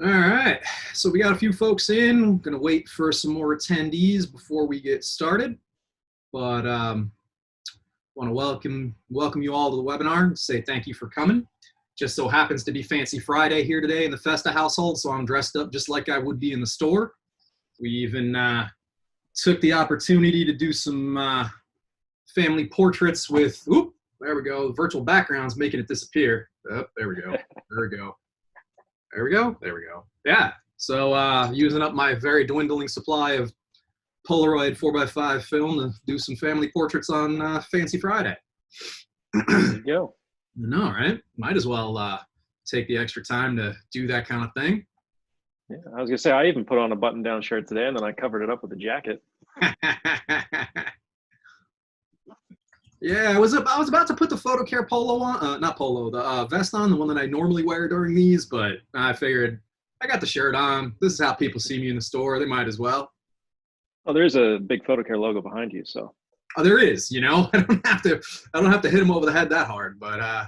All right, so we got a few folks in. I'm gonna wait for some more attendees before we get started, but want to welcome you all to the webinar and say thank you for coming. Just so happens to be Fancy Friday here today in the Festa household, so I'm dressed up just like I would be in the store. We even took the opportunity to do some family portraits with, there we go, virtual backgrounds making it disappear. Oh, there we go, there we go. There we go. There we go. Yeah. So using up my very dwindling supply of Polaroid 4x5 film to do some family portraits on Fancy Friday. There you go. No, right? Might as well take the extra time to do that kind of thing. Yeah, I was gonna say I even put on a button-down shirt today, and then I covered it up with a jacket. Yeah, I was about to put the Foto Care polo on, not polo, the vest on, the one that I normally wear during these, but I figured I got the shirt on. This is how people see me in the store. They might as well. Oh, there's a big Foto Care logo behind you, so. Oh, there is, you know. I don't have to hit them over the head that hard, but I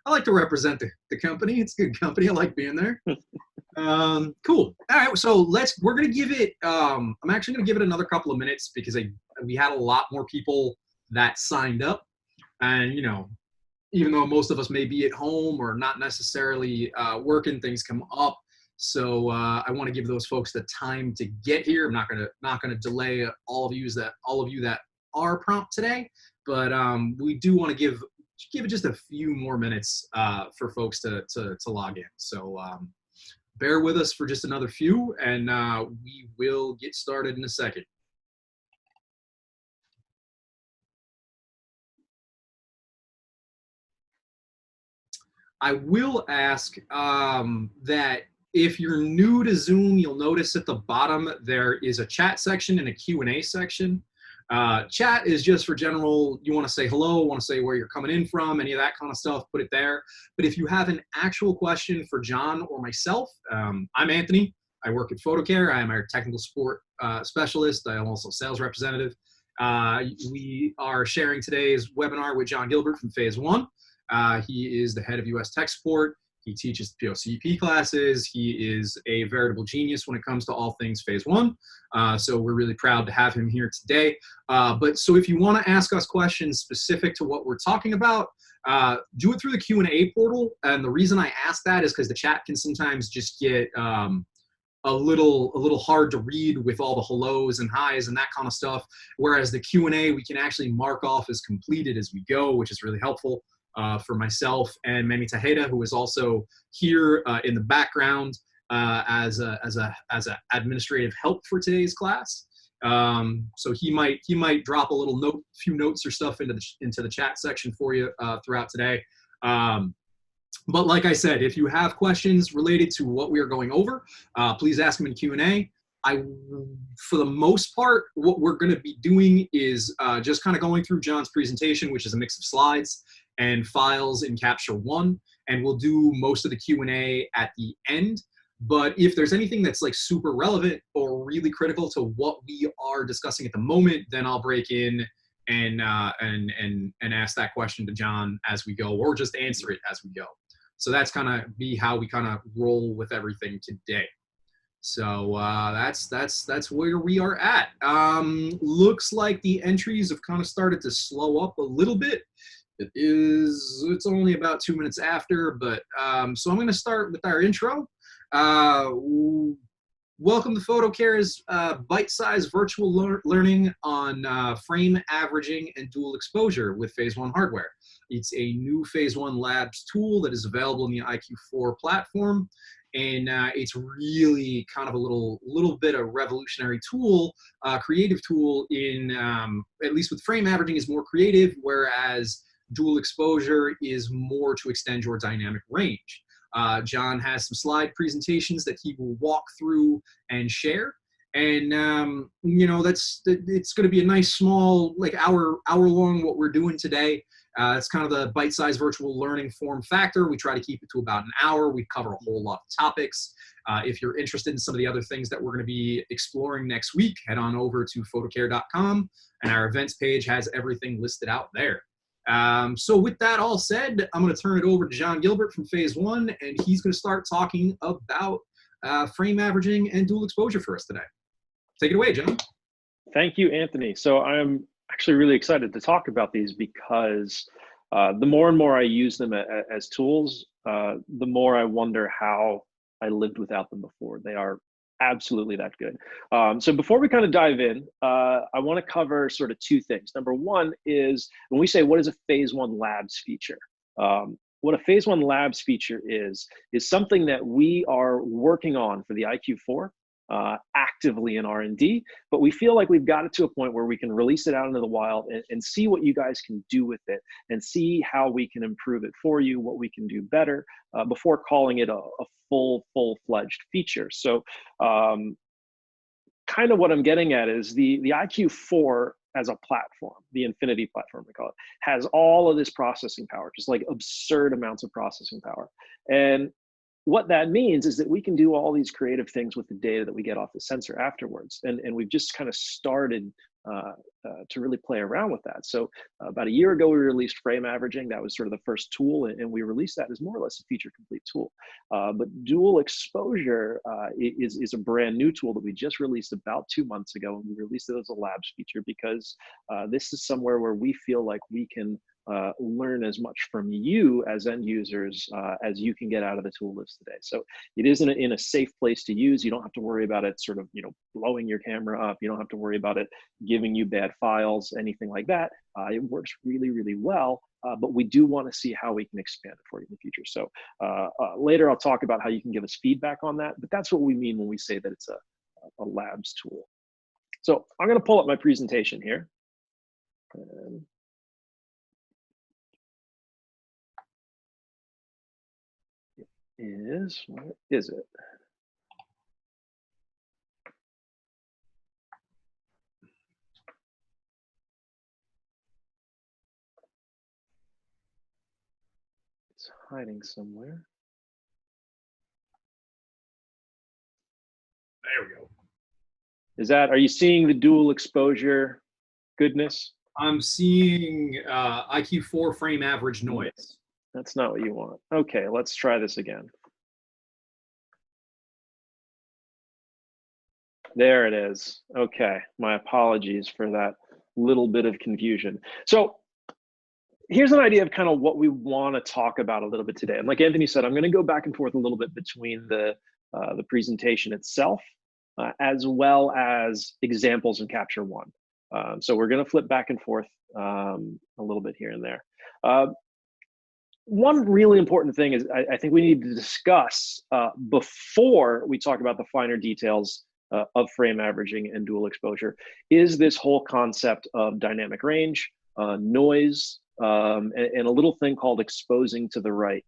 like to represent the company. It's good company. I like being there. Cool. All right, so we're gonna give it. I'm actually gonna give it another couple of minutes because we had a lot more people that signed up, and even though most of us may be at home or not necessarily working, things come up. So I want to give those folks the time to get here. I'm not gonna delay all of you that are prompt today, but we do want to give it just a few more minutes for folks to log in. So bear with us for just another few, and we will get started in a second. I will ask that if you're new to Zoom, you'll notice at the bottom there is a chat section and a Q&A section. Chat is just for general, you want to say hello, want to say where you're coming in from, any of that kind of stuff, put it there. But if you have an actual question for John or myself, I'm Anthony. I work at Foto Care. I am our technical support specialist. I am also sales representative. We are sharing today's webinar with John Gilbert from Phase 1. He is the head of US Tech Support. He teaches POCP classes. He is a veritable genius when it comes to all things Phase 1. So we're really proud to have him here today. So if you want to ask us questions specific to what we're talking about, do it through the Q&A portal. And the reason I ask that is because the chat can sometimes just get a little hard to read with all the hellos and highs and that kind of stuff. Whereas the Q&A, we can actually mark off as completed as we go, which is really helpful. For myself and Manny Tejeda, who is also here in the background as a administrative help for today's class. So he might drop a few notes or stuff into the chat section for you throughout today. But like I said, if you have questions related to what we are going over, please ask them in Q&A. For the most part, what we're going to be doing is just kind of going through John's presentation, which is a mix of slides and files in Capture One, and we'll do most of the Q&A at the end. But if there's anything that's like super relevant or really critical to what we are discussing at the moment, then I'll break in and ask that question to John as we go, or just answer it as we go. So that's kind of be how we kind of roll with everything today. So that's where we are at. Looks like the entries have kind of started to slow up a little bit. It's only about 2 minutes after, but so I'm going to start with our intro. Welcome to Foto Care's bite-sized virtual learning on frame averaging and dual exposure with Phase 1 hardware. It's a new Phase 1 Labs tool that is available in the IQ4 platform. And it's really kind of a little bit of revolutionary tool, creative tool in, at least with frame averaging is more creative, whereas dual exposure is more to extend your dynamic range. John has some slide presentations that he will walk through and share. And, it's going to be a nice small, like hour long what we're doing today. It's kind of the bite-sized virtual learning form factor. We try to keep it to about an hour. We cover a whole lot of topics. If you're interested in some of the other things that we're going to be exploring next week, head on over to photocare.com, and our events page has everything listed out there. So with that all said, I'm going to turn it over to John Gilbert from Phase 1, and he's going to start talking about frame averaging and dual exposure for us today. Take it away, John. Thank you, Anthony. So I'm actually really excited to talk about these because the more and more I use them as tools, the more I wonder how I lived without them before. They are absolutely that good. So before we kind of dive in, I want to cover sort of two things. Number one is when we say, what is a Phase 1 Labs feature? What a Phase 1 Labs feature is something that we are working on for the IQ4 actively in R&D, but we feel like we've got it to a point where we can release it out into the wild and see what you guys can do with it and see how we can improve it for you, what we can do better before calling it a full-fledged feature. So kind of what I'm getting at is the IQ4 as a platform, the Infinity platform we call it, has all of this processing power, just like absurd amounts of processing power. And what that means is that we can do all these creative things with the data that we get off the sensor afterwards. And we've just kind of started to really play around with that. So about a year ago, we released frame averaging. That was sort of the first tool, and we released that as more or less a feature complete tool. But dual exposure is a brand new tool that we just released about 2 months ago, and we released it as a labs feature because this is somewhere where we feel like we can learn as much from you as end users as you can get out of the tool list today. So it is in a safe place to use. You don't have to worry about it sort of, blowing your camera up. You don't have to worry about it giving you bad files, anything like that. It works really, really well, but we do want to see how we can expand it for you in the future. So later I'll talk about how you can give us feedback on that, but that's what we mean when we say that it's a labs tool. So I'm going to pull up my presentation here. Where is it? It's hiding somewhere. There we go. Are you seeing the dual exposure goodness? I'm seeing IQ4 frame average noise. That's not what you want. Okay, let's try this again. There it is. Okay, my apologies for that little bit of confusion. So here's an idea of kind of what we want to talk about a little bit today. And like Anthony said, I'm going to go back and forth a little bit between the presentation itself as well as examples in Capture One. So we're going to flip back and forth a little bit here and there. One really important thing is I think we need to discuss before we talk about the finer details of frame averaging and dual exposure is this whole concept of dynamic range, noise, and a little thing called exposing to the right,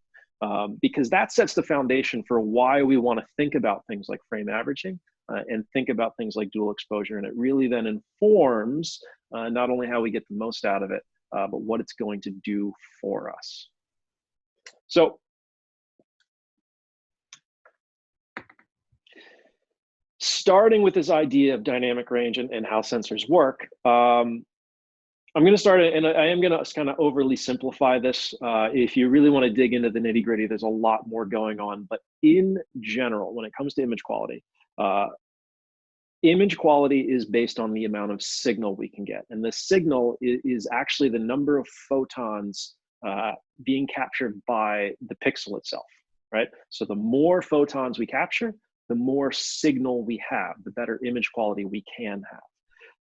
because that sets the foundation for why we want to think about things like frame averaging and think about things like dual exposure. And it really then informs not only how we get the most out of it, but what it's going to do for us. So starting with this idea of dynamic range and how sensors work, I'm going to start, and I am going to kind of overly simplify this. If you really want to dig into the nitty gritty, there's a lot more going on. But in general, when it comes to image quality is based on the amount of signal we can get. And the signal is actually the number of photons being captured by the pixel itself, right? So the more photons we capture, the more signal we have, the better image quality we can have.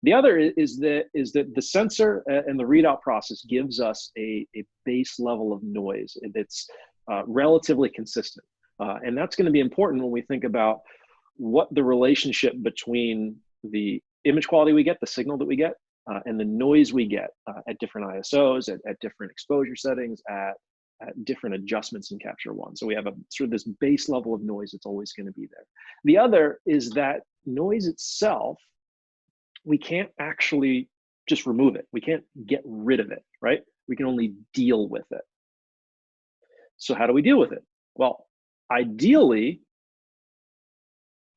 The other is that the sensor and the readout process gives us a base level of noise that's relatively consistent. And that's going to be important when we think about what the relationship between the image quality we get, the signal that we get, and the noise we get at different ISOs, at different exposure settings, at different adjustments in Capture One. So we have a sort of this base level of noise that's always going to be there. The other is that noise itself, we can't actually just remove it. We can't get rid of it, right? We can only deal with it. So how do we deal with it? Well, ideally,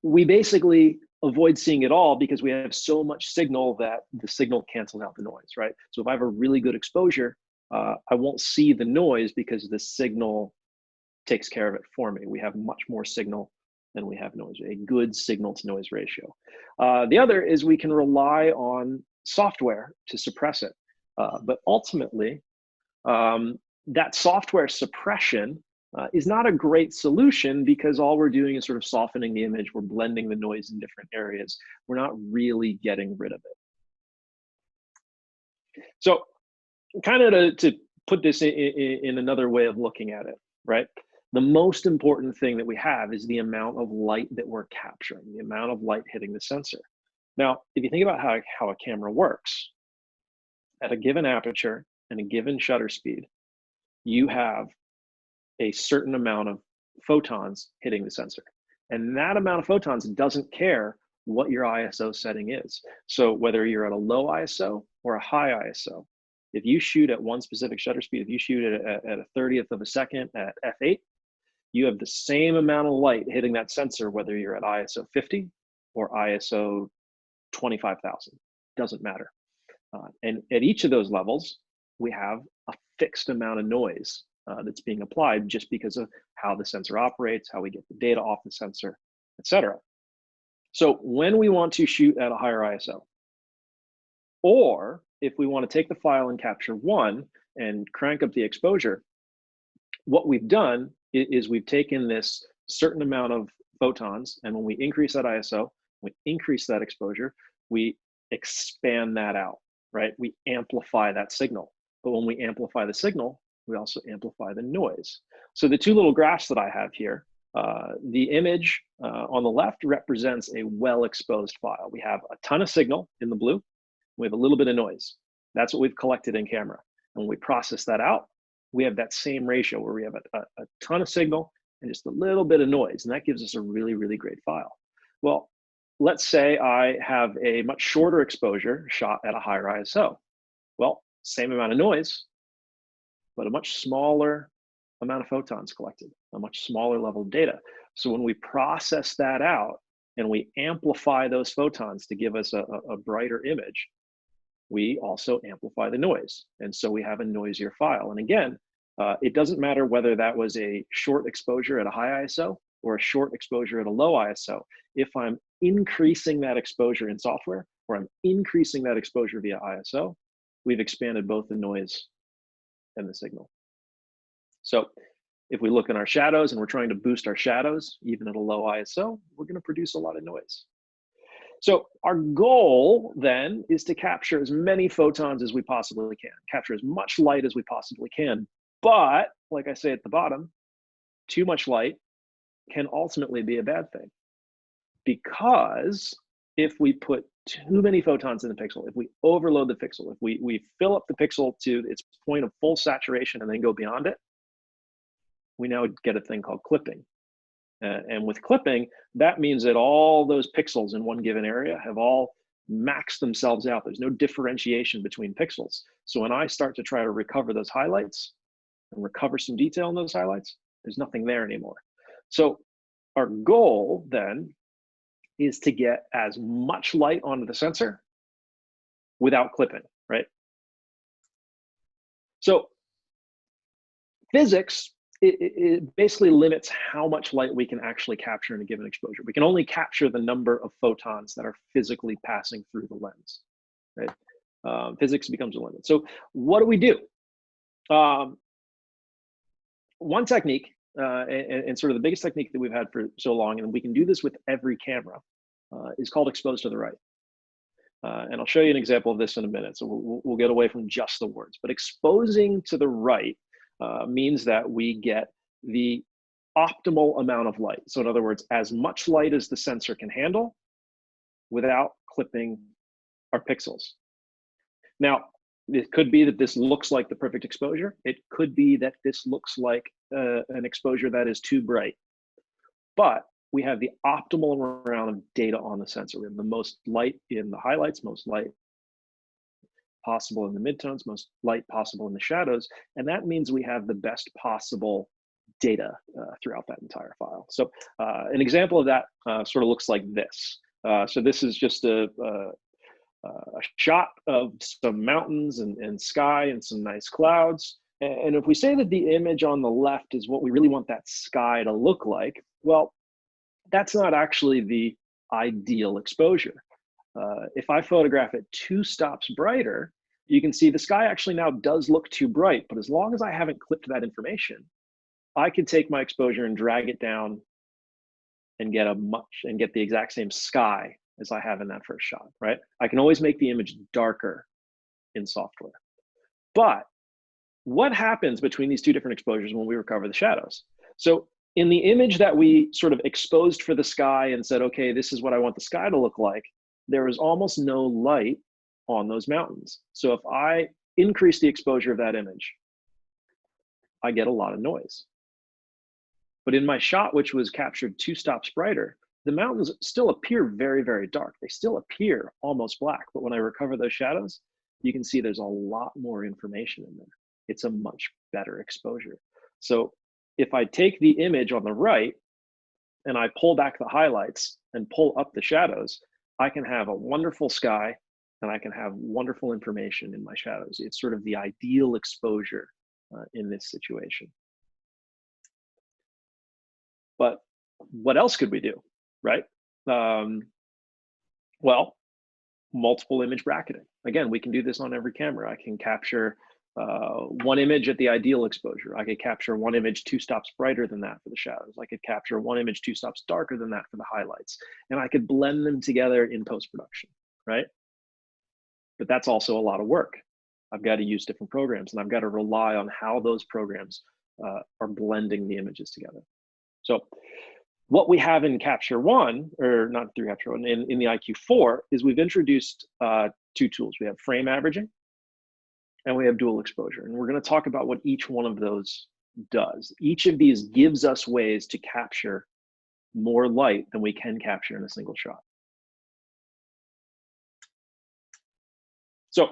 we basically avoid seeing it all because we have so much signal that the signal cancels out the noise, right? So if I have a really good exposure, I won't see the noise because the signal takes care of it for me. We have much more signal than we have noise, a good signal to noise ratio. The other is we can rely on software to suppress it. But ultimately, that software suppression is not a great solution because all we're doing is sort of softening the image. We're blending the noise in different areas. We're not really getting rid of it. So kind of to put this in another way of looking at it, right? The most important thing that we have is the amount of light that we're capturing, the amount of light hitting the sensor. Now, if you think about how a camera works, at a given aperture and a given shutter speed, you have a certain amount of photons hitting the sensor. And that amount of photons doesn't care what your ISO setting is. So whether you're at a low ISO or a high ISO, if you shoot at one specific shutter speed, if you shoot at a 30th of a second at f8, you have the same amount of light hitting that sensor, whether you're at ISO 50 or ISO 25,000, doesn't matter. And at each of those levels, we have a fixed amount of noise that's being applied just because of how the sensor operates, how we get the data off the sensor, etc. So when we want to shoot at a higher ISO, or if we want to take the file and capture one and crank up the exposure, what we've done is we've taken this certain amount of photons, and when we increase that ISO, we increase that exposure, we expand that out, right? We amplify that signal. But when we amplify the signal, we also amplify the noise. So the two little graphs that I have here, the image on the left represents a well-exposed file. We have a ton of signal in the blue. We have a little bit of noise. That's what we've collected in camera. And when we process that out, we have that same ratio where we have a ton of signal and just a little bit of noise. And that gives us a really, really great file. Well, let's say I have a much shorter exposure shot at a higher ISO. Well, same amount of noise, but a much smaller amount of photons collected, a much smaller level of data. So when we process that out and we amplify those photons to give us a brighter image, we also amplify the noise. And so we have a noisier file. And again, it doesn't matter whether that was a short exposure at a high ISO or a short exposure at a low ISO. If I'm increasing that exposure in software, or I'm increasing that exposure via ISO, we've expanded both the noise and the signal. So if we look in our shadows and we're trying to boost our shadows, even at a low ISO, we're going to produce a lot of noise. So our goal then is to capture as many photons as we possibly can, capture as much light as we possibly can. But like I say at the bottom, too much light can ultimately be a bad thing, because if we put too many photons in the pixel, if we overload the pixel, if we fill up the pixel to its point of full saturation and then go beyond it, we now get a thing called clipping. And with clipping, that means that all those pixels in one given area have all maxed themselves out. There's no differentiation between pixels. So when I start to try to recover those highlights and recover some detail in those highlights, there's nothing there anymore. So our goal then is to get as much light onto the sensor without clipping, right? So physics, it basically limits how much light we can actually capture in a given exposure. We can only capture the number of photons that are physically passing through the lens, right? Physics becomes a limit. So what do? One technique, and sort of the biggest technique that we've had for so long, and we can do this with every camera, is called expose to the right. And I'll show you an example of this in a minute. So we'll get away from just the words. But exposing to the right means that we get the optimal amount of light. So in other words, as much light as the sensor can handle without clipping our pixels. Now, it could be that this looks like the perfect exposure. It could be that this looks like an exposure that is too bright. But we have the optimal amount of data on the sensor. We have the most light in the highlights, most light possible in the midtones, most light possible in the shadows. And that means we have the best possible data throughout that entire file. So an example of that sort of looks like this. So this is just a a shot of some mountains and sky and some nice clouds. And if we say that the image on the left is what we really want that sky to look like, well, that's not actually the ideal exposure. If I photograph it 2 stops brighter, you can see the sky actually now does look too bright, but as long as I haven't clipped that information, I can take my exposure and drag it down and get the exact same sky as I have in that first shot, right? I can always make the image darker in software. But what happens between these 2 different exposures when we recover the shadows? So in the image that we sort of exposed for the sky and said, okay, this is what I want the sky to look like, there is almost no light on those mountains. So if I increase the exposure of that image, I get a lot of noise. But in my shot, which was captured 2 stops brighter, the mountains still appear very, very dark. They still appear almost black. But when I recover those shadows, you can see there's a lot more information in there. It's a much better exposure. So if I take the image on the right and I pull back the highlights and pull up the shadows, I can have a wonderful sky and I can have wonderful information in my shadows. It's sort of the ideal exposure in this situation. But what else could we do, right? Well, multiple image bracketing. Again, we can do this on every camera. I can capture 1 image at the ideal exposure. I could capture 1 image 2 stops brighter than that for the shadows. I could capture 1 image 2 stops darker than that for the highlights. And I could blend them together in post-production, right? But that's also a lot of work. I've got to use different programs and I've got to rely on how those programs are blending the images together. So what we have in Capture One, or not through Capture One, in the IQ4 is we've introduced 2 tools. We have frame averaging and we have dual exposure. And we're going to talk about what each one of those does. Each of these gives us ways to capture more light than we can capture in a single shot. So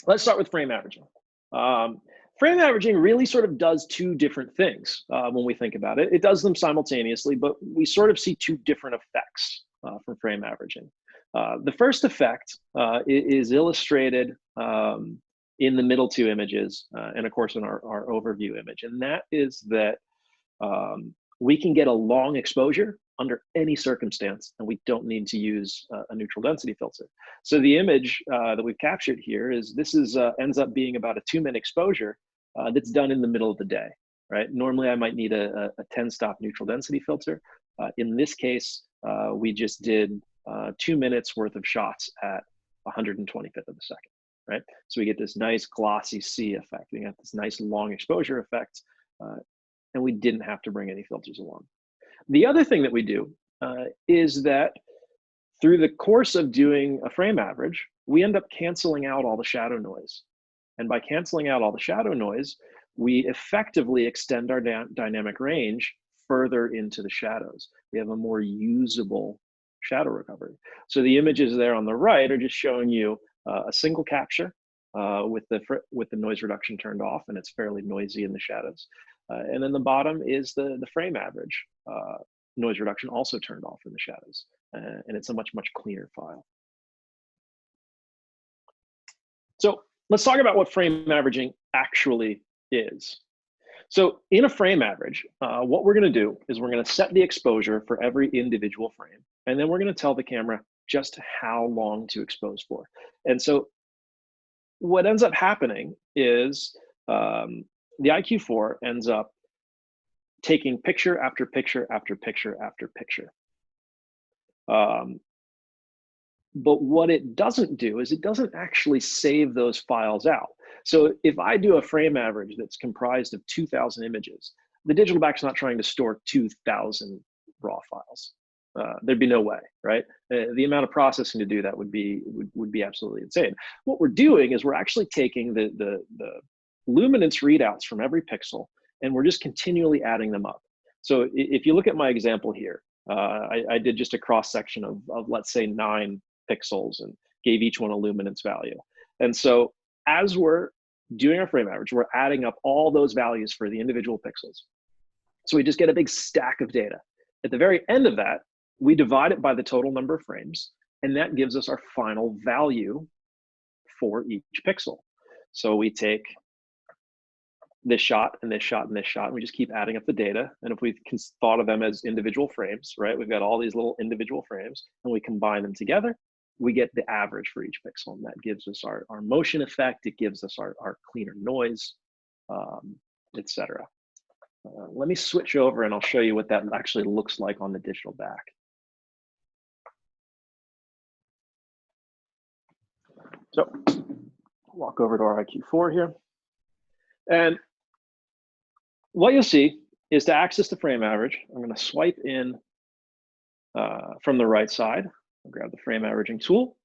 let's start with frame averaging. Frame averaging really sort of does 2 different things when we think about it. It does them simultaneously, but we sort of see 2 different effects from frame averaging. The first effect is illustrated in the middle 2 images, and of course in our overview image, and that is that we can get a long exposure under any circumstance, and we don't need to use a neutral density filter. So the image that we've captured here ends up being about a 2-minute exposure that's done in the middle of the day, right? Normally I might need a 10-stop neutral density filter. In this case, we just did 2 minutes worth of shots at 125th of a second, right? So we get this nice glossy sea effect. We got this nice long exposure effect, and we didn't have to bring any filters along. The other thing that we do is that through the course of doing a frame average, we end up canceling out all the shadow noise. And by canceling out all the shadow noise, we effectively extend our dynamic range further into the shadows. We have a more usable shadow recovery. So the images there on the right are just showing you a single capture with the noise reduction turned off, and it's fairly noisy in the shadows. And then the bottom is the frame average noise reduction also turned off in the shadows. And it's a much, much cleaner file. So let's talk about what frame averaging actually is. So in a frame average, what we're going to do is we're going to set the exposure for every individual frame. And then we're going to tell the camera just how long to expose for. And so what ends up happening is the IQ4 ends up taking picture after picture after picture after picture. But what it doesn't do is it doesn't actually save those files out. So if I do a frame average that's comprised of 2,000 images, the digital back's not trying to store 2,000 raw files. There'd be no way, right? The amount of processing to do that would be absolutely insane. What we're doing is we're actually taking the luminance readouts from every pixel, and we're just continually adding them up. So if you look at my example here, I did just a cross section of let's say 9 pixels and gave each one a luminance value. And so as we're doing our frame average, we're adding up all those values for the individual pixels. So we just get a big stack of data. At the very end of that, we divide it by the total number of frames, And that gives us our final value for each pixel. So we take this shot and this shot and this shot, and we just keep adding up the data. And if we thought of them as individual frames, right, we've got all these little individual frames, and we combine them together, we get the average for each pixel. And that gives us our motion effect. It gives us our cleaner noise, etc. Let me switch over and I'll show you what that actually looks like on the digital back. So walk over to our IQ4 here. And what you'll see is, to access the frame average, I'm going to swipe in from the right side. I'll grab the frame averaging tool.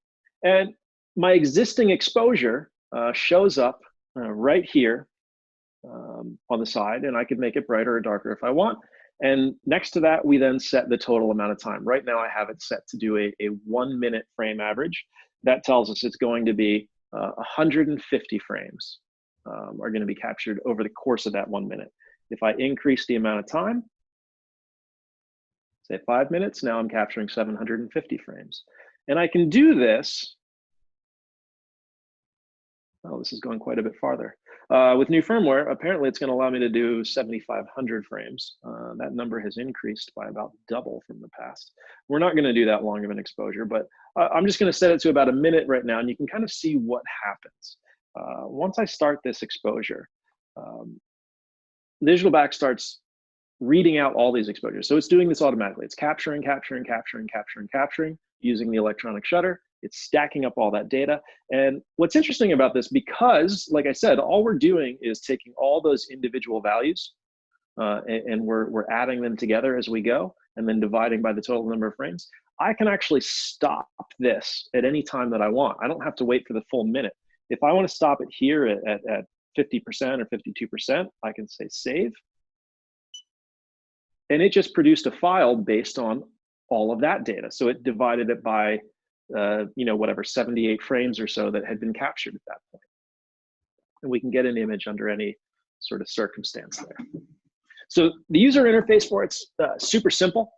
And my existing exposure shows up right here on the side, and I could make it brighter or darker if I want. And next to that, we then set the total amount of time. Right now, I have it set to do a 1 minute frame average. That tells us it's going to be 150 frames are going to be captured over the course of that 1 minute. If I increase the amount of time, say 5 minutes, now I'm capturing 750 frames. And I can do this. Oh, this is going quite a bit farther. With new firmware, apparently it's going to allow me to do 7,500 frames. That number has increased by about double from the past. We're not going to do that long of an exposure, but I'm just going to set it to about a minute right now, and you can kind of see what happens. Once I start this exposure, digital back starts reading out all these exposures. So it's doing this automatically. It's capturing using the electronic shutter. It's stacking up all that data. And what's interesting about this, because like I said, all we're doing is taking all those individual values and we're adding them together as we go, and then dividing by the total number of frames. I can actually stop this at any time that I want. I don't have to wait for the full minute. If I want to stop it here at 50% or 52%, I can say save. And it just produced a file based on all of that data. So it divided it by, whatever, 78 frames or so that had been captured at that point. And we can get an image under any sort of circumstance there. So the user interface for it's super simple.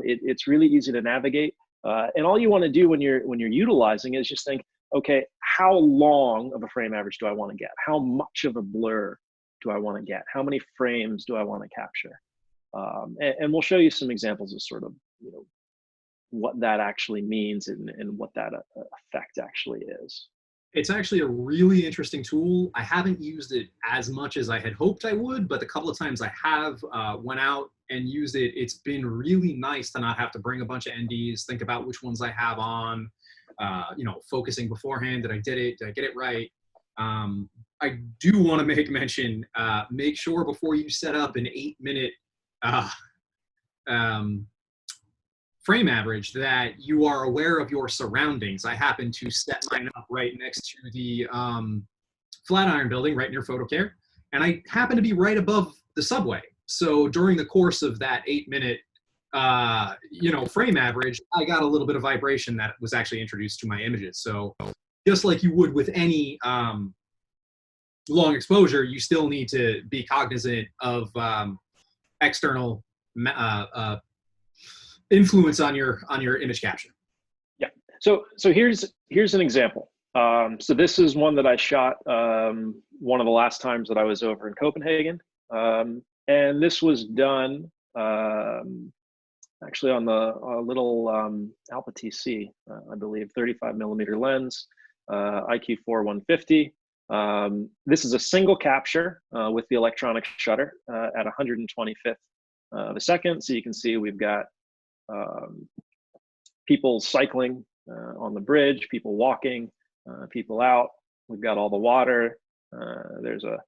It's really easy to navigate. And all you want to do when you're utilizing it is just think, okay, how long of a frame average do I want to get? How much of a blur do I want to get? How many frames do I want to capture? And we'll show you some examples of sort of, what that actually means and what that effect actually is. It's actually a really interesting tool. I haven't used it as much as I had hoped I would, but the couple of times I have went out and used it, it's been really nice to not have to bring a bunch of NDs, think about which ones I have on, focusing beforehand. Did I get it right? I do want to make mention, make sure before you set up an 8 minute frame average that you are aware of your surroundings. I happen to set mine up right next to the Flatiron building, right near Foto, and I happen to be right above the subway. So during the course of that 8 minute, frame average, I got a little bit of vibration that was actually introduced to my images. So just like you would with any long exposure, you still need to be cognizant of external influence on your image capture. Yeah. So here's an example. So this is one that I shot one of the last times that I was over in Copenhagen, and this was done actually on a little Alpha TC, I believe, 35 millimeter lens, IQ4 150. This is a single capture with the electronic shutter at 125th of a second. So you can see we've got people cycling on the bridge, people walking, people out. We've got all the water. There's a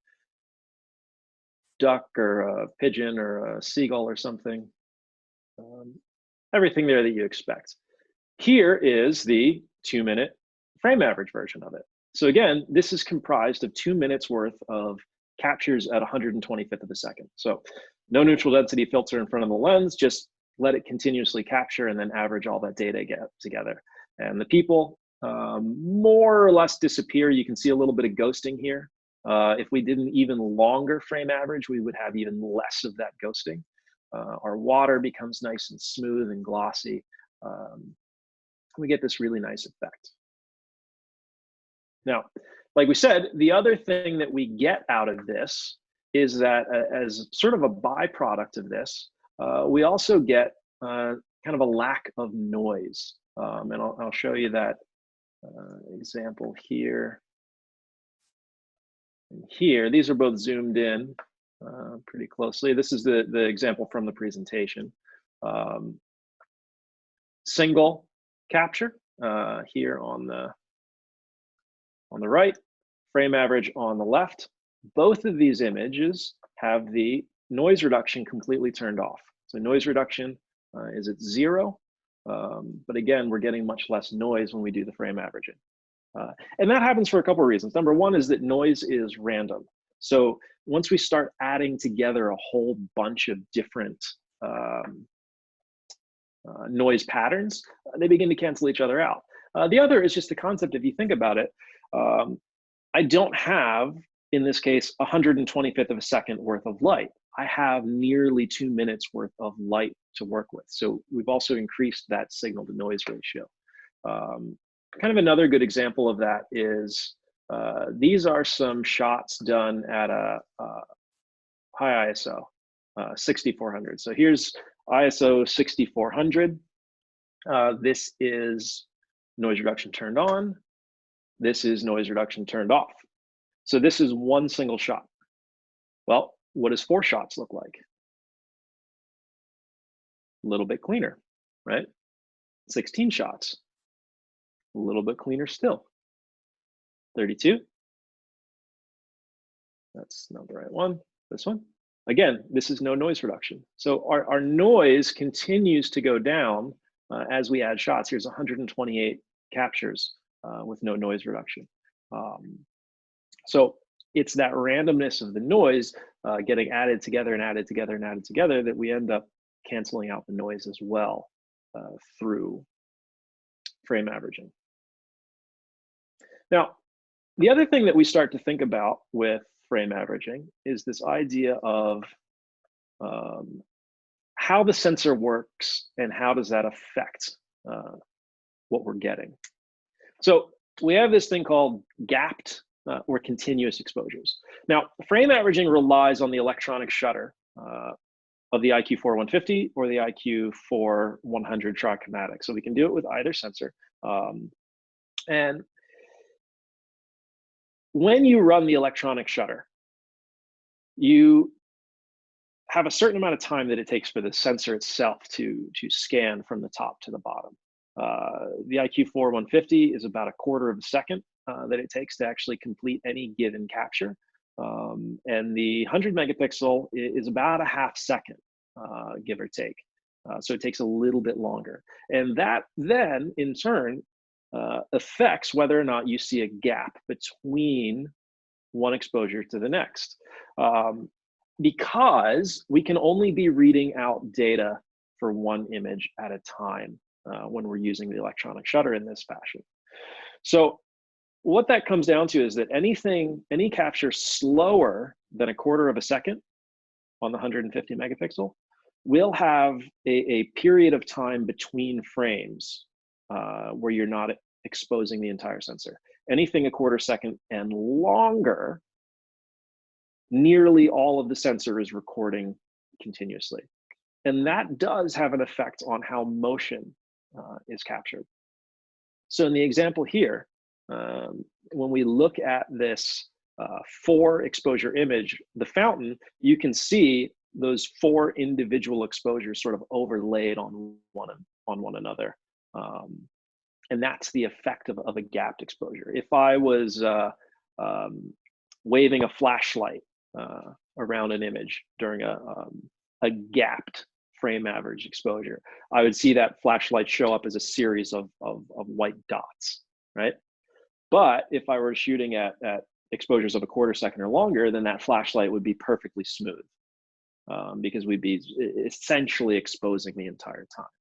duck or a pigeon or a seagull or something. Everything there that you expect. Here is the 2 minute frame average version of it. So again, this is comprised of 2 minutes worth of captures at 125th of a second. So no neutral density filter in front of the lens, just let it continuously capture and then average all that data together. And the people more or less disappear. You can see a little bit of ghosting here. If we did an even longer frame average, we would have even less of that ghosting. Our water becomes nice and smooth and glossy. we get this really nice effect. Now, like we said, the other thing that we get out of this is that as sort of a byproduct of this, we also get kind of a lack of noise. And I'll show you that example here and here. These are both zoomed in pretty closely. This is the example from the presentation. Single capture here on the right, frame average on the left. Both of these images have the noise reduction completely turned off. So noise reduction is at 0, but again, we're getting much less noise when we do the frame averaging. And that happens for a couple of reasons. Number one is that noise is random. So once we start adding together a whole bunch of different noise patterns, they begin to cancel each other out. The other is just the concept, if you think about it, I don't have, in this case, 125th of a second worth of light. I have nearly 2 minutes worth of light to work with. So we've also increased that signal to noise ratio. Kind of another good example of that is these are some shots done at a high ISO, 6400. So here's ISO 6400. This is noise reduction turned on. This is noise reduction turned off. So this is one single shot. Well, what does 4 shots look like? A little bit cleaner, right? 16 shots, a little bit cleaner still. 32. That's not the right one. This one. Again, this is no noise reduction. So our noise continues to go down as we add shots. Here's 128 captures with no noise reduction. So it's that randomness of the noise getting added together and added together and added together that we end up canceling out the noise as well through frame averaging. Now, the other thing that we start to think about with frame averaging is this idea of how the sensor works and how does that affect what we're getting. So we have this thing called gapped or continuous exposures. Now, frame averaging relies on the electronic shutter of the IQ4 150 or the IQ4 100 trichromatic. So we can do it with either sensor. And when you run the electronic shutter, you have a certain amount of time that it takes for the sensor itself to scan from the top to the bottom. The IQ4 150 is about 1/4 of a second that it takes to actually complete any given capture. And the 100 megapixel is about 1/2 second, give or take. So it takes a little bit longer. And that then, in turn, affects whether or not you see a gap between one exposure to the next. Because we can only be reading out data for one image at a time when we're using the electronic shutter in this fashion. So what that comes down to is that any capture slower than 1/4 of a second on the 150 megapixel will have a period of time between frames where you're not exposing the entire sensor. Anything 1/4 second and longer, nearly all of the sensor is recording continuously. And that does have an effect on how motion is captured. So in the example here, when we look at this 4 exposure image, the fountain, you can see those 4 individual exposures sort of overlaid on one another. And that's the effect of a gapped exposure. If I was waving a flashlight around an image during a gapped frame average exposure, I would see that flashlight show up as a series of white dots, right? But if I were shooting at exposures of 1/4 second or longer, then that flashlight would be perfectly smooth because we'd be essentially exposing the entire time.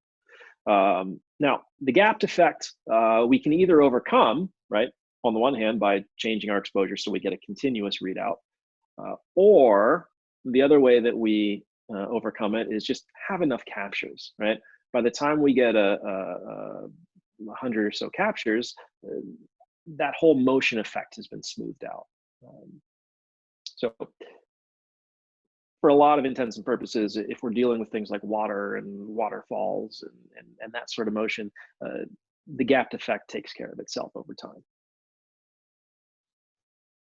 Now, the gapped effect, we can either overcome, right, on the one hand, by changing our exposure so we get a continuous readout, or the other way that we overcome it is just have enough captures, right? By the time we get a 100 or so captures, that whole motion effect has been smoothed out. So for a lot of intents and purposes, if we're dealing with things like water and waterfalls and that sort of motion, the gapped effect takes care of itself over time.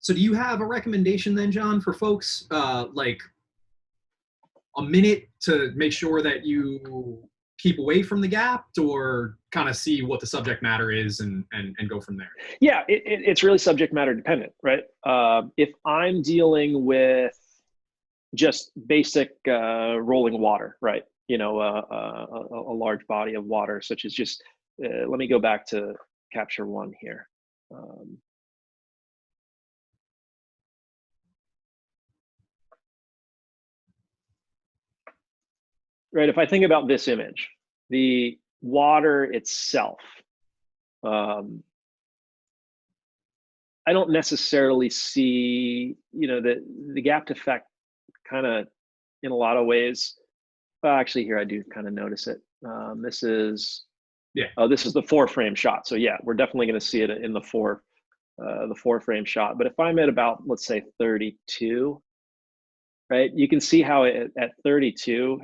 So do you have a recommendation then, John, for folks, like a minute to make sure that you keep away from the gapped, or kind of see what the subject matter is and go from there? Yeah, it's really subject matter dependent, right? If I'm dealing with just basic rolling water, right? You know, a large body of water, such as just, let me go back to capture one here. Right, if I think about this image, the water itself, I don't necessarily see, you know, the gapped effect kind of in a lot of ways. Actually, here I do kind of notice it. This is, Yeah. Oh, this is the 4-frame shot. So yeah, we're definitely going to see it in the 4-frame shot. But if I'm at about, let's say 32, right, you can see how at 32,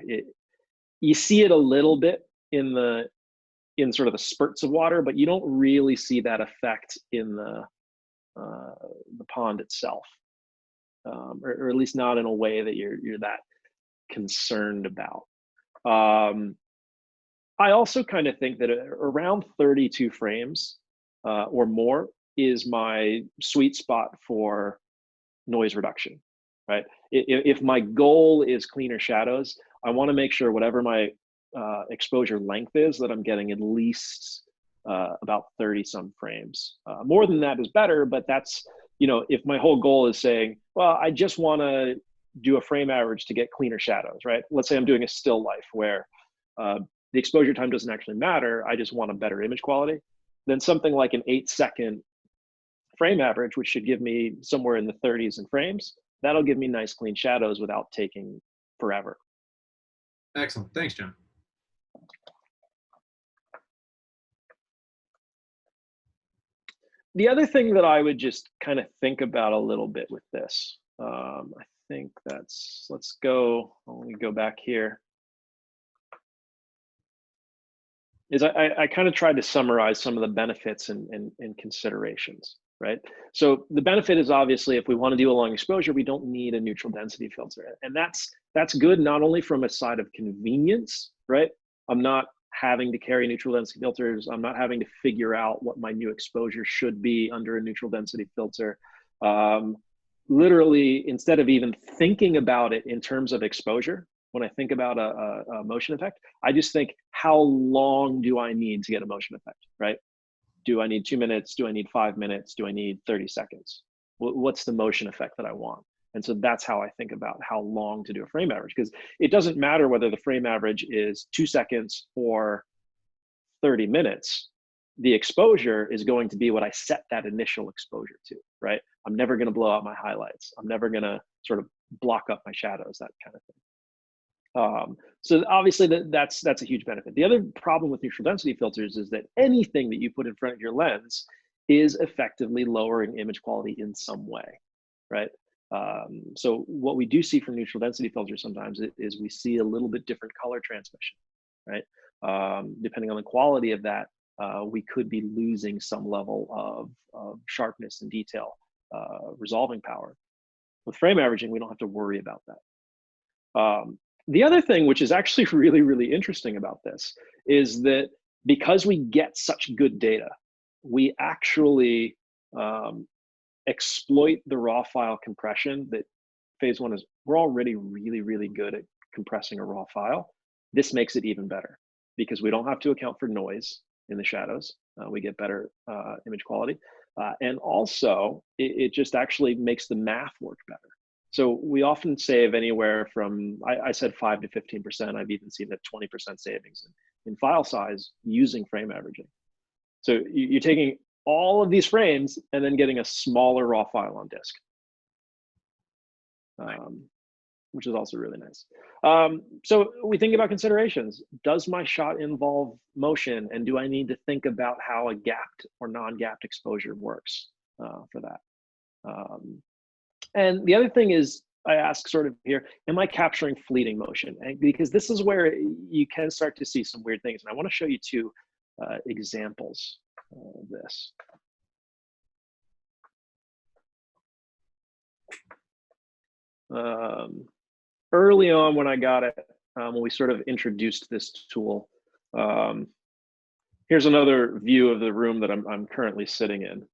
you see it a little bit in sort of the spurts of water, but you don't really see that effect in the pond itself, or at least not in a way that you're that concerned about. I also kind of think that around 32 frames or more is my sweet spot for noise reduction, right? If my goal is cleaner shadows, I want to make sure whatever my exposure length is, that I'm getting at least about 30 some frames. More than that is better, but that's, you know, if my whole goal is saying, well, I just want to do a frame average to get cleaner shadows, right? Let's say I'm doing a still life where the exposure time doesn't actually matter, I just want a better image quality, then something like an 8-second frame average, which should give me somewhere in the 30s in frames, that'll give me nice clean shadows without taking forever. Excellent. Thanks, John. The other thing that I would just kind of think about a little bit with this, I think that's, let me go back here, is I kind of tried to summarize some of the benefits and considerations, right? So the benefit is obviously, if we want to do a long exposure, we don't need a neutral density filter. And that's good, not only from a side of convenience, right? I'm not having to carry neutral density filters. I'm not having to figure out what my new exposure should be under a neutral density filter. Literally, instead of even thinking about it in terms of exposure, when I think about a motion effect, I just think, how long do I need to get a motion effect, right? Do I need 2 minutes? Do I need 5 minutes? Do I need 30 seconds? What's the motion effect that I want? And so that's how I think about how long to do a frame average, because it doesn't matter whether the frame average is 2 seconds or 30 minutes. The exposure is going to be what I set that initial exposure to, right? I'm never going to blow out my highlights. I'm never going to sort of block up my shadows, that kind of thing. So obviously that's a huge benefit. The other problem with neutral density filters is that anything that you put in front of your lens is effectively lowering image quality in some way, right? So what we do see from neutral density filters sometimes is we see a little bit different color transmission, right? Depending on the quality of that, we could be losing some level of sharpness and detail, resolving power. With frame averaging, we don't have to worry about that. The other thing, which is actually really, really interesting about this, is that because we get such good data, we actually exploit the raw file compression that phase one is. We're already really, really good at compressing a raw file. This makes it even better because we don't have to account for noise in the shadows. We get better image quality. And also, it just actually makes the math work better. So we often save anywhere from, I said 5 to 15%. I've even seen that 20% savings in file size using frame averaging. So you're taking all of these frames and then getting a smaller raw file on disk. which is also really nice. So we think about considerations. Does my shot involve motion? And do I need to think about how a gapped or non-gapped exposure works for that? And the other thing is, I ask sort of here, am I capturing fleeting motion? And because this is where you can start to see some weird things. And I want to show you two examples of this. Early on when I got it, when we sort of introduced this tool, here's another view of the room that I'm currently sitting in.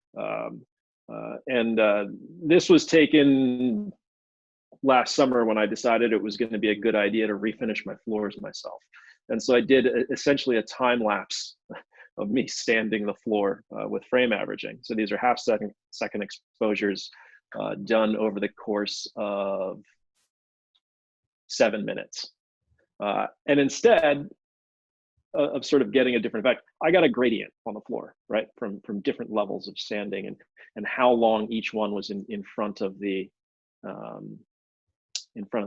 This was taken last summer when I decided it was going to be a good idea to refinish my floors myself. And so I did essentially a time lapse of me sanding the floor with frame averaging. So these are half-second exposures done over the course of 7 minutes. And instead of sort of getting a different effect, I got a gradient on the floor, right? From different levels of sanding and how long each one was in front of the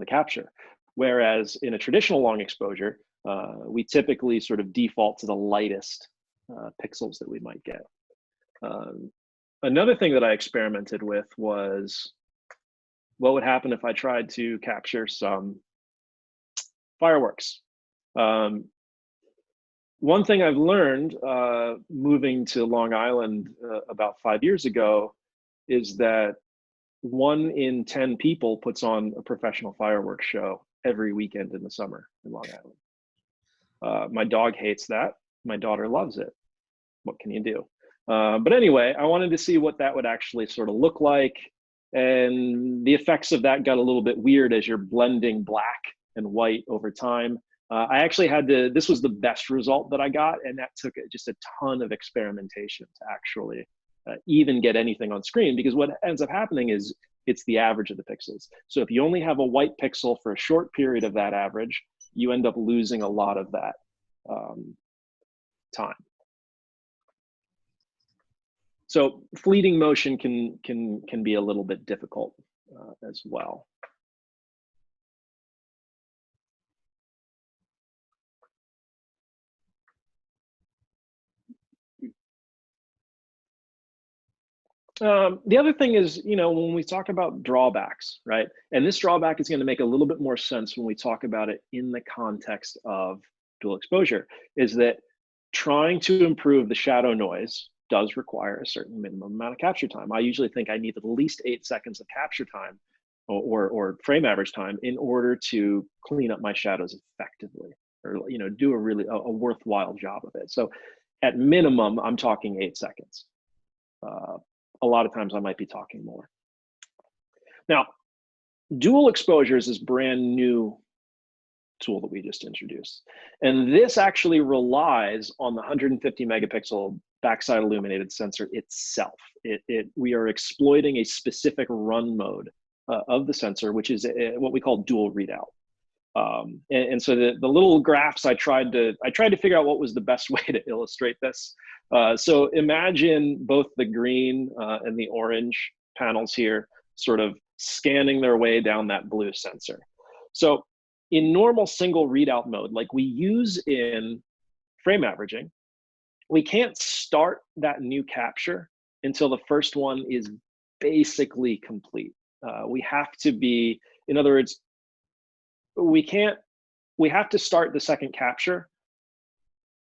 capture. Whereas in a traditional long exposure, we typically sort of default to the lightest pixels that we might get. Another thing that I experimented with was what would happen if I tried to capture some fireworks. One thing I've learned moving to Long Island about 5 years ago is that 1 in 10 people puts on a professional fireworks show every weekend in the summer in Long Island. My dog hates that. My daughter loves it. What can you do? But anyway, I wanted to see what that would actually sort of look like. And the effects of that got a little bit weird as you're blending black and white over time. I actually had to, this was the best result that I got, and that took just a ton of experimentation to actually even get anything on screen, because what ends up happening is it's the average of the pixels. So if you only have a white pixel for a short period of that average, you end up losing a lot of that time. So fleeting motion can be a little bit difficult as well. The other thing is, when we talk about drawbacks, right? And this drawback is going to make a little bit more sense when we talk about it in the context of dual exposure, is that trying to improve the shadow noise does require a certain minimum amount of capture time. I usually think I need at least 8 seconds of capture time or frame average time in order to clean up my shadows effectively, or do a really a worthwhile job of it. So at minimum, I'm talking 8 seconds. A lot of times I might be talking more. Now, dual exposure is this brand new tool that we just introduced. And this actually relies on the 150 megapixel backside illuminated sensor itself. We are exploiting a specific run mode of the sensor, which is what we call dual readout. And so the little graphs I tried to figure out what was the best way to illustrate this. So imagine both the green and the orange panels here sort of scanning their way down that blue sensor. So in normal single readout mode, like we use in frame averaging, we can't start that new capture until the first one is basically complete. We have to be, in other words, we have to start the second capture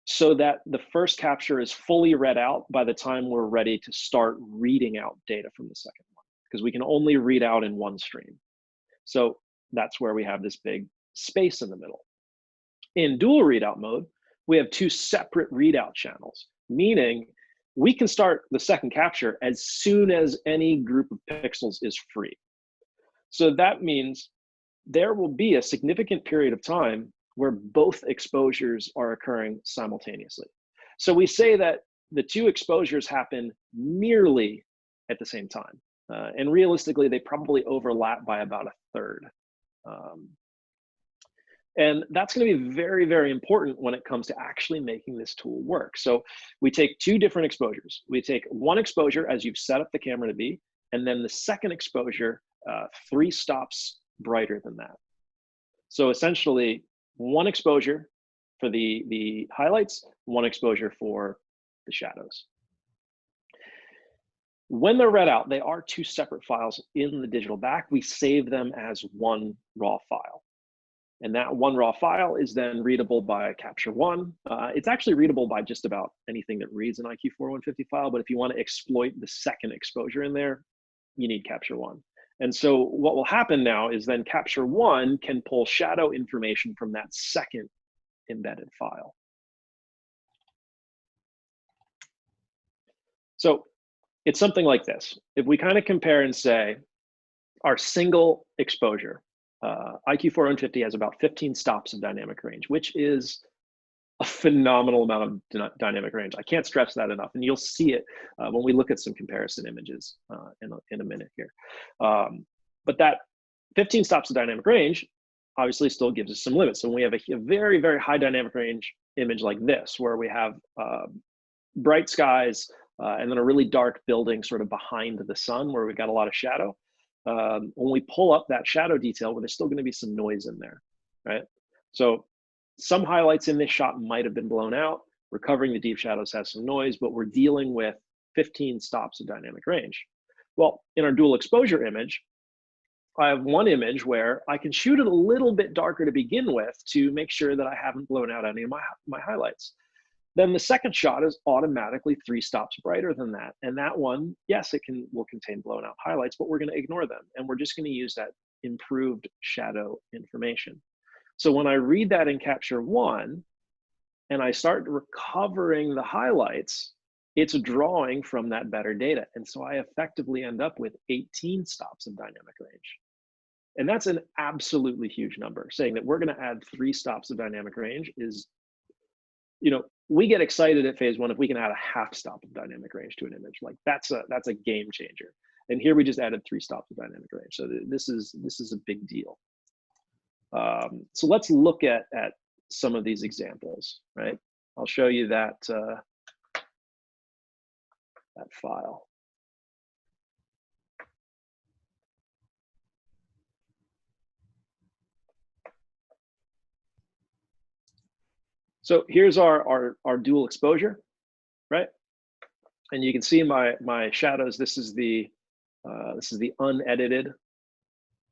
so that the first capture is fully read out by the time we're ready to start reading out data from the second one, because we can only read out in one stream. So that's where we have this big space in the middle. In dual readout mode, we have 2 separate readout channels, meaning we can start the second capture as soon as any group of pixels is free. So that means there will be a significant period of time where both exposures are occurring simultaneously. So we say that the 2 exposures happen nearly at the same time. And realistically, they probably overlap by about a third. And that's going to be very, very important when it comes to actually making this tool work. So we take 2 different exposures. We take one exposure as you've set up the camera to be, and then the second exposure 3 stops brighter than that. So essentially, one exposure for the highlights, one exposure for the shadows. When they're read out, they are two separate files in the digital back. We save them as one raw file. And that one raw file is then readable by Capture One. It's actually readable by just about anything that reads an IQ4 150 file, but if you want to exploit the second exposure in there, you need Capture One. And so what will happen now is then Capture One can pull shadow information from that second embedded file. So it's something like this. If we kind of compare and say our single exposure, IQ4 150 has about 15 stops of dynamic range, which is a phenomenal amount of dynamic range. I can't stress that enough. And you'll see it when we look at some comparison images in a minute here. But that 15 stops of dynamic range obviously still gives us some limits. So when we have a very, very high dynamic range image like this, where we have bright skies and then a really dark building sort of behind the sun where we've got a lot of shadow, when we pull up that shadow detail, well, there's still going to be some noise in there, right? So some highlights in this shot might have been blown out. Recovering the deep shadows has some noise, but we're dealing with 15 stops of dynamic range. Well, in our dual exposure image, I have one image where I can shoot it a little bit darker to begin with to make sure that I haven't blown out any of my highlights. Then the second shot is automatically 3 stops brighter than that. And that one, yes, will contain blown out highlights, but we're going to ignore them. And we're just going to use that improved shadow information. So when I read that in Capture One and I start recovering the highlights, it's drawing from that better data. And so I effectively end up with 18 stops of dynamic range. And that's an absolutely huge number. Saying that we're going to add 3 stops of dynamic range is, we get excited at phase one if we can add a half stop of dynamic range to an image. Like that's a game changer. And here we just added 3 stops of dynamic range. So this is a big deal. So let's look at some of these examples, right? I'll show you that file. So here's our dual exposure, right? And you can see my shadows. This is the unedited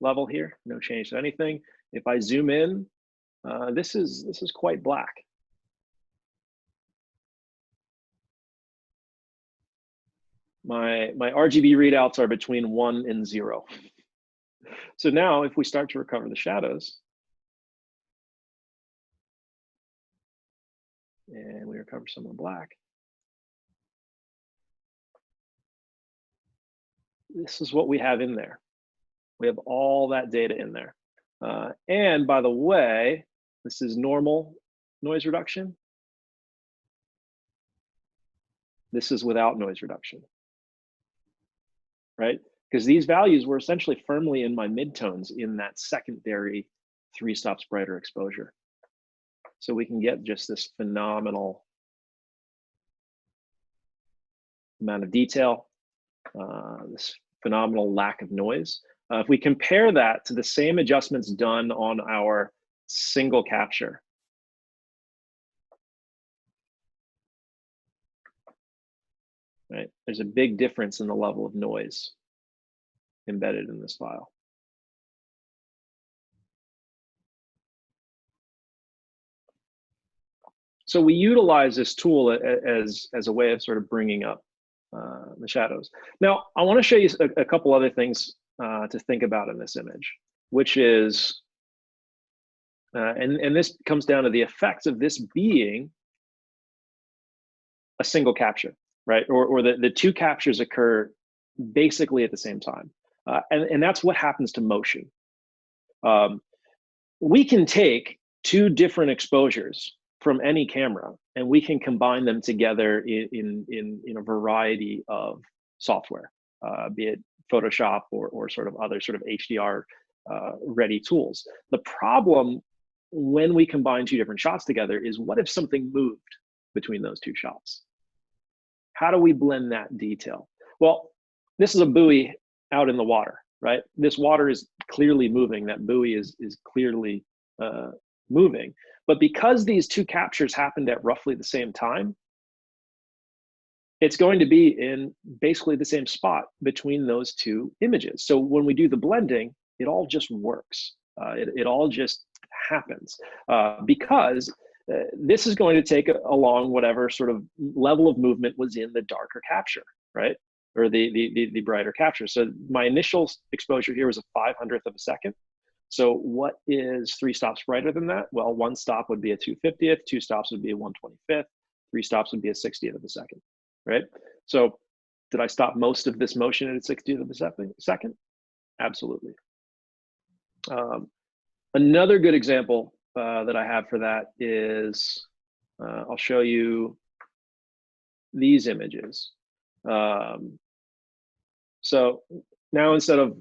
level here. No change to anything. If I zoom in, this is quite black. My RGB readouts are between 1 and 0. So now if we start to recover the shadows, and we recover some of the black, this is what we have in there. We have all that data in there. And by the way, this is normal noise reduction. This is without noise reduction, right? Because these values were essentially firmly in my midtones in that secondary 3 stops brighter exposure. So we can get just this phenomenal amount of detail, this phenomenal lack of noise. If we compare that to the same adjustments done on our single capture, right? There's a big difference in the level of noise embedded in this file. So we utilize this tool as a way of sort of bringing up the shadows. Now, I want to show you a couple other things to think about in this image, which is, and this comes down to the effects of this being a single capture, right? Or the 2 captures occur basically at the same time. And that's what happens to motion. We can take 2 different exposures from any camera, and we can combine them together in a variety of software, be it Photoshop or sort of other sort of HDR ready tools. The problem when we combine 2 different shots together is, what if something moved between those 2 shots? How do we blend that detail? Well, this is a buoy out in the water, right? This water is clearly moving. That buoy is clearly moving. But because these two captures happened at roughly the same time, it's going to be in basically the same spot between those two images. So when we do the blending, it all just works. It all just happens because this is going to take along whatever sort of level of movement was in the darker capture, right? Or the brighter capture. So my initial exposure here was a 500th of a second. So what is 3 stops brighter than that? Well, 1 stop would be a 250th, 2 stops would be a 125th, 3 stops would be a 60th of a second, right? So did I stop most of this motion at a 60th of a second? Absolutely. Another good example that I have for that is, I'll show you these images. So now instead of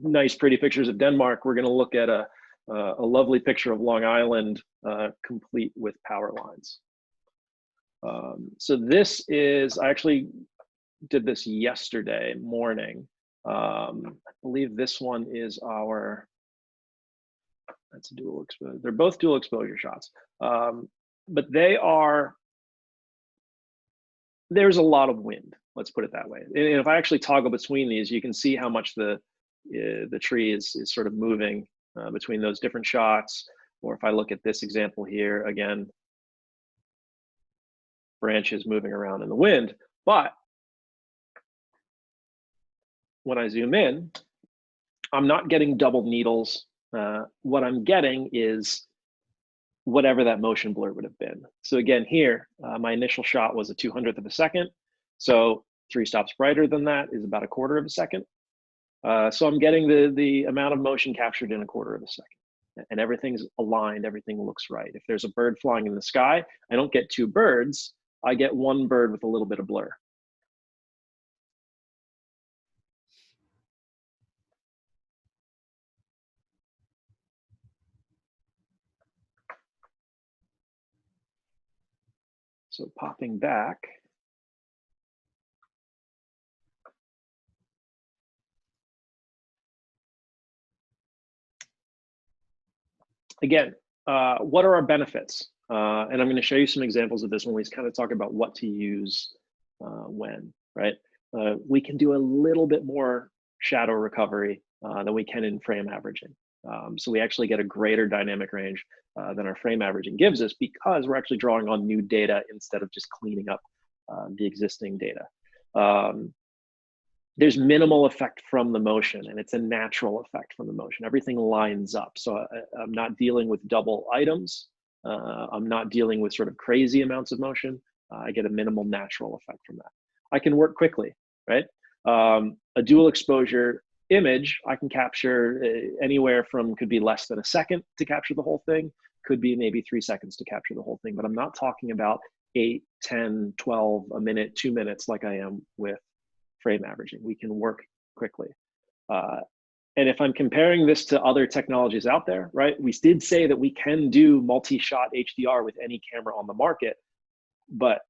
nice, pretty pictures of Denmark, we're going to look at a lovely picture of Long Island, complete with power lines. So this is, I actually did this yesterday morning. I believe this one is our, that's a dual exposure. They're both dual exposure shots, but there's a lot of wind. Let's put it that way. And if I actually toggle between these, you can see how much the tree is sort of moving between those different shots. Or if I look at this example here, again, branches moving around in the wind. But when I zoom in, I'm not getting double needles. What I'm getting is whatever that motion blur would have been. So again, here, my initial shot was a 200th of a second. So 3 stops brighter than that is about a 1/4 of a second. So I'm getting the amount of motion captured in a 1/4 of a second. And everything's aligned, everything looks right. If there's a bird flying in the sky, I don't get 2 birds, I get 1 bird with a little bit of blur. So popping back, again, what are our benefits? And I'm going to show you some examples of this when we kind of talk about what to use when, right? We can do a little bit more shadow recovery than we can in frame averaging. So we actually get a greater dynamic range than our frame averaging gives us because we're actually drawing on new data instead of just cleaning up the existing data. There's minimal effect from the motion, and it's a natural effect from the motion. Everything lines up. So I'm not dealing with double items. I'm not dealing with sort of crazy amounts of motion. I get a minimal natural effect from that. I can work quickly, right? A dual exposure image, I can capture anywhere from, could be less than a second to capture the whole thing, could be maybe 3 seconds to capture the whole thing, but I'm not talking about 8, 10, 12, a minute, 2 minutes like I am with frame averaging. We can work quickly. And if I'm comparing this to other technologies out there, right, we did say that we can do multi-shot HDR with any camera on the market, but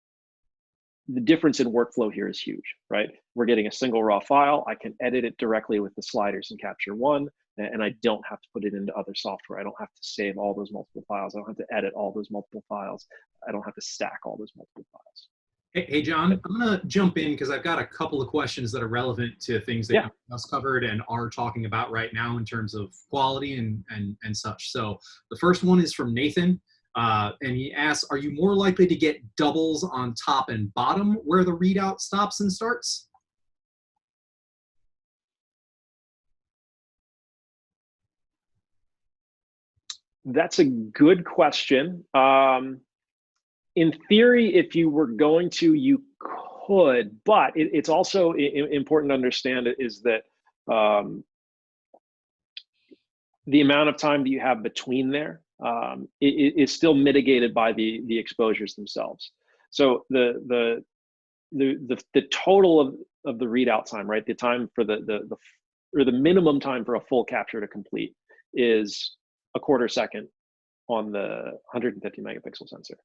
the difference in workflow here is huge, right? We're getting a single raw file. I can edit it directly with the sliders in Capture One, and I don't have to put it into other software. I don't have to save all those multiple files. I don't have to edit all those multiple files. I don't have to stack all those multiple files. Hey, John, I'm going to jump in because I've got a couple of questions that are relevant to things that you covered and are talking about right now in terms of quality and such. So the first one is from Nathan, and he asks, are you more likely to get doubles on top and bottom where the readout stops and starts? That's a good question. In theory, if you were going to, you could, but it's also important to understand is that the amount of time that you have between there is still mitigated by the exposures themselves. So the total of the readout time, right? The time for the minimum time for a full capture to complete is a 1/4 second on the 150 megapixel sensor.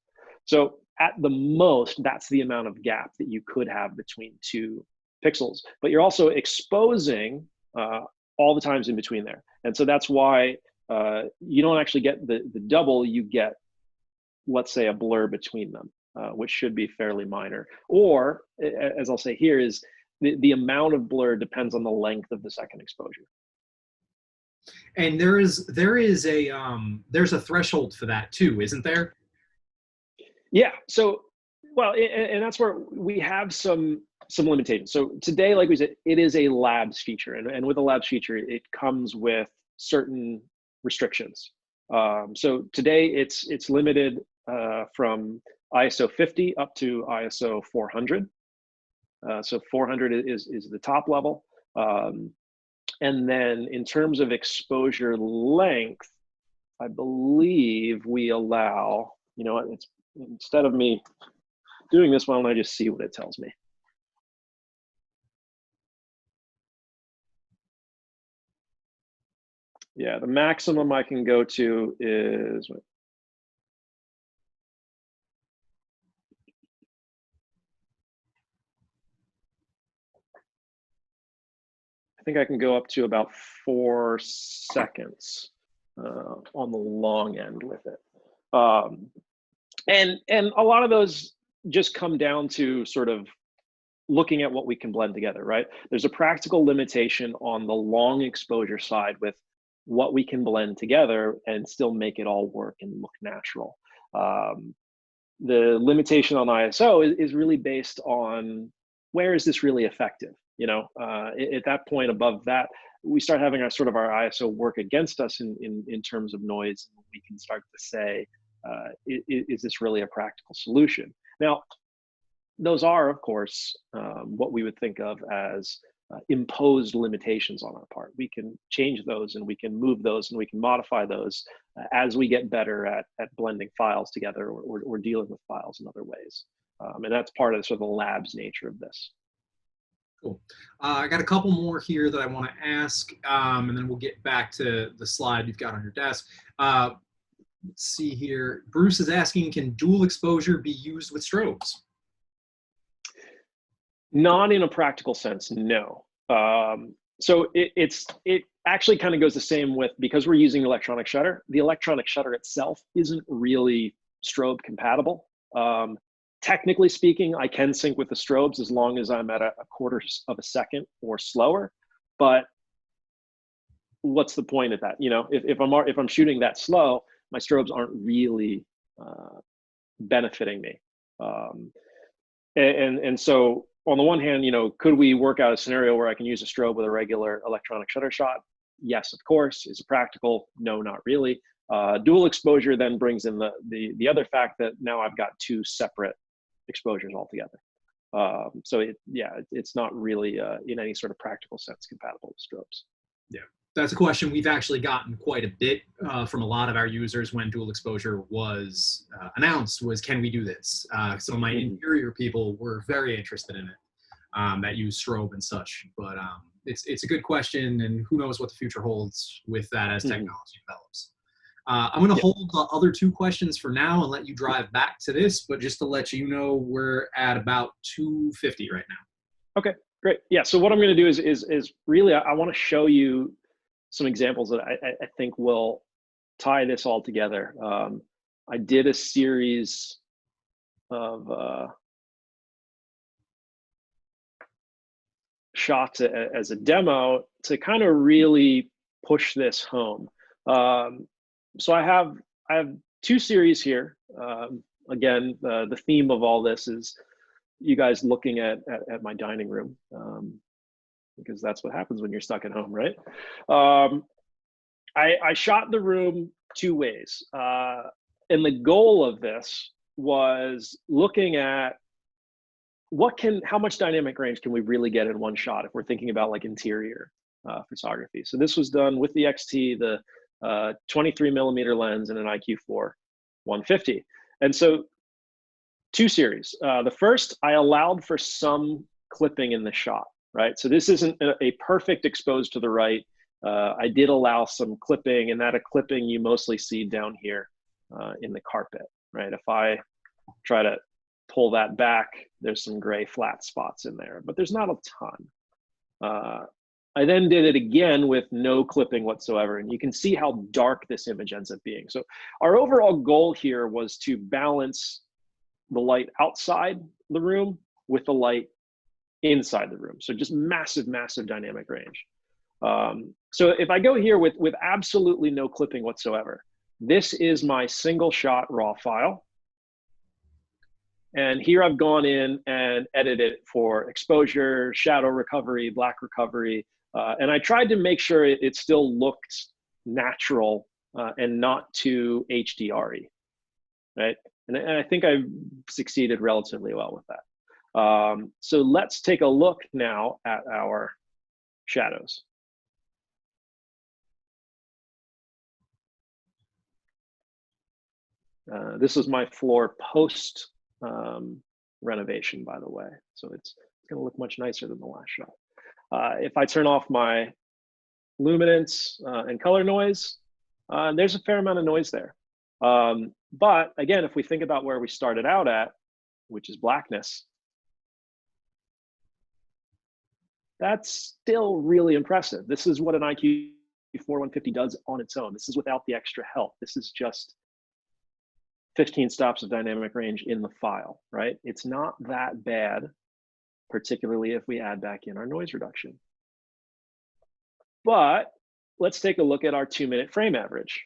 So at the most, that's the amount of gap that you could have between 2 pixels, but you're also exposing all the times in between there. And so that's why you don't actually get the double, you get, let's say, a blur between them, which should be fairly minor. Or, as I'll say here, is the amount of blur depends on the length of the second exposure. And there's a threshold for that too, isn't there? Yeah. So, well, and that's where we have some limitations. So today, like we said, it is a labs feature, and with a labs feature, it comes with certain restrictions. So today, it's limited from ISO 50 up to ISO 400. So 400 is the top level. And then in terms of exposure length, I believe we allow, you know what, it's, instead of me doing this, why don't I just see what it tells me? Yeah, the maximum I can go to is, I think I can go up to about 4 seconds on the long end with it. And a lot of those just come down to sort of looking at what we can blend together, right? There's a practical limitation on the long exposure side with what we can blend together and still make it all work and look natural. The limitation on ISO is really based on where is this really effective? You know, at that point above that, we start having our ISO work against us in terms of noise. We can start to say, is this really a practical solution? Now, those are, of course, what we would think of as imposed limitations on our part. We can change those and we can move those and we can modify those as we get better at blending files together or dealing with files in other ways. And that's part of sort of the labs nature of this. Cool. I got a couple more here that I want to ask, and then we'll get back to the slide you've got on your desk. Let's see here. Bruce is asking, can dual exposure be used with strobes? Not in a practical sense, no. So it actually kind of goes the same with, because we're using electronic shutter, the electronic shutter itself isn't really strobe compatible. Technically speaking, I can sync with the strobes as long as I'm at a quarter of a second or slower, but what's the point of that? You know, if I'm shooting that slow, my strobes aren't really benefiting me. And so on the one hand, you know, could we work out a scenario where I can use a strobe with a regular electronic shutter shot? Yes, of course. Is it practical? No, not really. Dual exposure then brings in the other fact that now I've got 2 separate exposures altogether. So it's not really in any sort of practical sense compatible with strobes. Yeah, that's a question we've actually gotten quite a bit from a lot of our users when dual exposure was announced, was can we do this? Some of my interior people were very interested in it, that use strobe and such, but it's a good question, and who knows what the future holds with that as technology develops. I'm going to hold the other 2 questions for now and let you drive back to this, but just to let you know, we're at about 2:50 right now. Okay, great. Yeah, so what I'm going to do is really, I want to show you some examples that I think will tie this all together. I did a series of shots as a demo to kind of really push this home. So I have 2 series here. Again, the theme of all this is you guys looking at my dining room, because that's what happens when you're stuck at home, right? I shot the room 2 ways. And the goal of this was looking at how much dynamic range can we really get in one shot if we're thinking about like interior photography. So this was done with the XT, the 23mm lens and an IQ4 150. And so 2 series. The first, I allowed for some clipping in the shot, right? So this isn't a perfect exposed to the right. I did allow some clipping, and that a clipping you mostly see down here in the carpet, right? If I try to pull that back, there's some gray flat spots in there, but there's not a ton. I then did it again with no clipping whatsoever. And you can see how dark this image ends up being. So our overall goal here was to balance the light outside the room with the light inside the room. So just massive, massive dynamic range. So if I go here with absolutely no clipping whatsoever, this is my single shot raw file. And here I've gone in and edited it for exposure, shadow recovery, black recovery. And I tried to make sure it still looked natural and not too HDR-y, right? And I think I've succeeded relatively well with that. So let's take a look now at our shadows. This is my floor post renovation, by the way. So it's going to look much nicer than the last shot. If I turn off my luminance and color noise, there's a fair amount of noise there. But again, if we think about where we started out at, which is blackness, that's still really impressive. This is what an IQ 4150 does on its own. This is without the extra help. This is just 15 stops of dynamic range in the file, right? It's not that bad, particularly if we add back in our noise reduction. But let's take a look at our 2-minute frame average.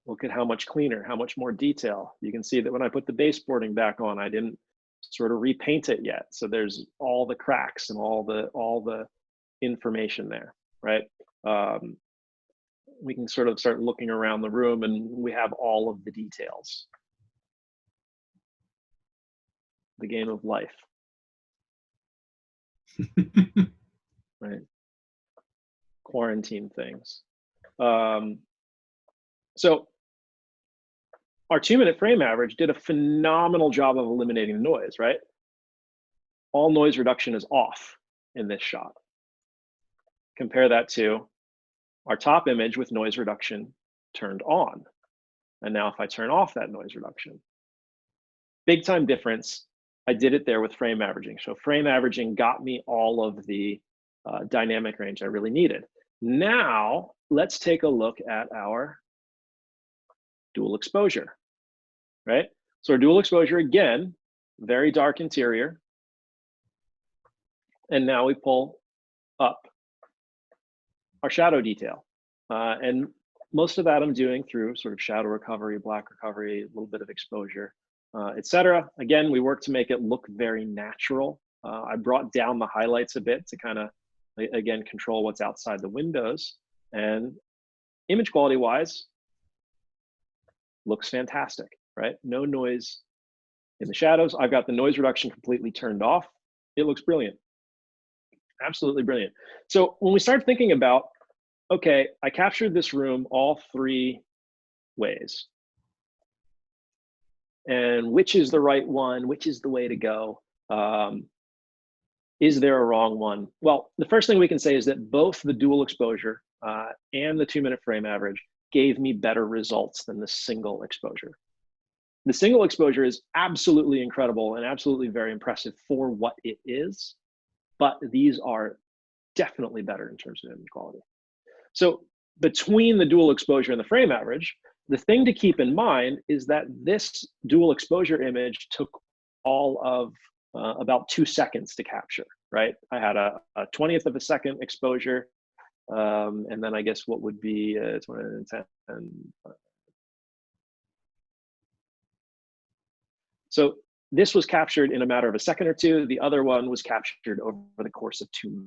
Look at how much cleaner, how much more detail. You can see that when I put the baseboarding back on, I didn't sort of repaint it yet. So there's all the cracks and all the information there, right? We can sort of start looking around the room and we have all of the details. The game of life. Right? Quarantine things. So our 2-minute frame average did a phenomenal job of eliminating the noise, right? All noise reduction is off in this shot. Compare that to our top image with noise reduction turned on. And now if I turn off that noise reduction, big time difference. I did it there with frame averaging. So frame averaging got me all of the dynamic range I really needed. Now let's take a look at our dual exposure, right? So our dual exposure, again, very dark interior. And now we pull up our shadow detail. And most of that I'm doing through sort of shadow recovery, black recovery, a little bit of exposure, etc. Again, we work to make it look very natural. I brought down the highlights a bit to kind of, again, control what's outside the windows. And image quality wise, looks fantastic, right? No noise in the shadows. I've got the noise reduction completely turned off. It looks brilliant. Absolutely brilliant. So when we start thinking about, okay, I captured this room all 3 ways. And which is the right one? Which is the way to go? Is there a wrong one? Well, the first thing we can say is that both the dual exposure and the 2-minute frame average gave me better results than the single exposure. The single exposure is absolutely incredible and absolutely very impressive for what it is, but these are definitely better in terms of image quality. So between the dual exposure and the frame average, the thing to keep in mind is that this dual exposure image took all of about 2 seconds to capture, right? I had a 20th of a second exposure, and then I guess what would be 20 and 10. So this was captured in a matter of a second or two. The other one was captured over the course of 2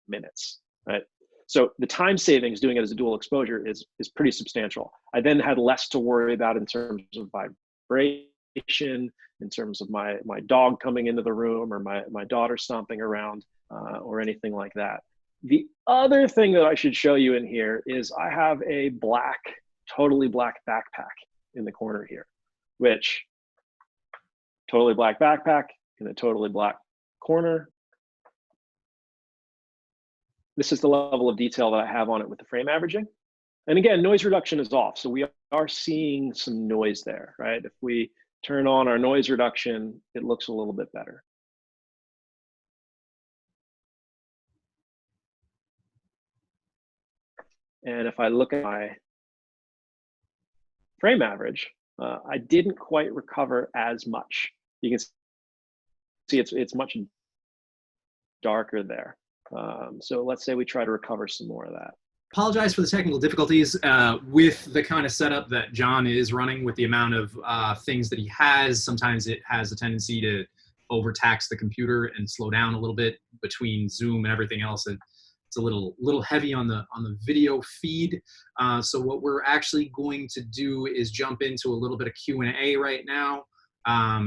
minutes, right? So the time savings doing it as a dual exposure is pretty substantial. I then had less to worry about in terms of vibration, in terms of my dog coming into the room or my daughter stomping around or anything like that. The other thing that I should show you in here is I have a black, totally black backpack in the corner here, which totally black backpack in a totally black corner. This is the level of detail that I have on it with the frame averaging. And again, noise reduction is off. So we are seeing some noise there, right? If we turn on our noise reduction, it looks a little bit better. And if I look at my frame average, I didn't quite recover as much. You can see it's much darker there. So let's say we try to recover some more of that. Apologize for the technical difficulties with the kind of setup that John is running with the amount of things that he has. Sometimes it has a tendency to overtax the computer and slow down a little bit between Zoom and everything else. It's a little heavy on the video feed. So what we're actually going to do is jump into a little bit of Q&A right now.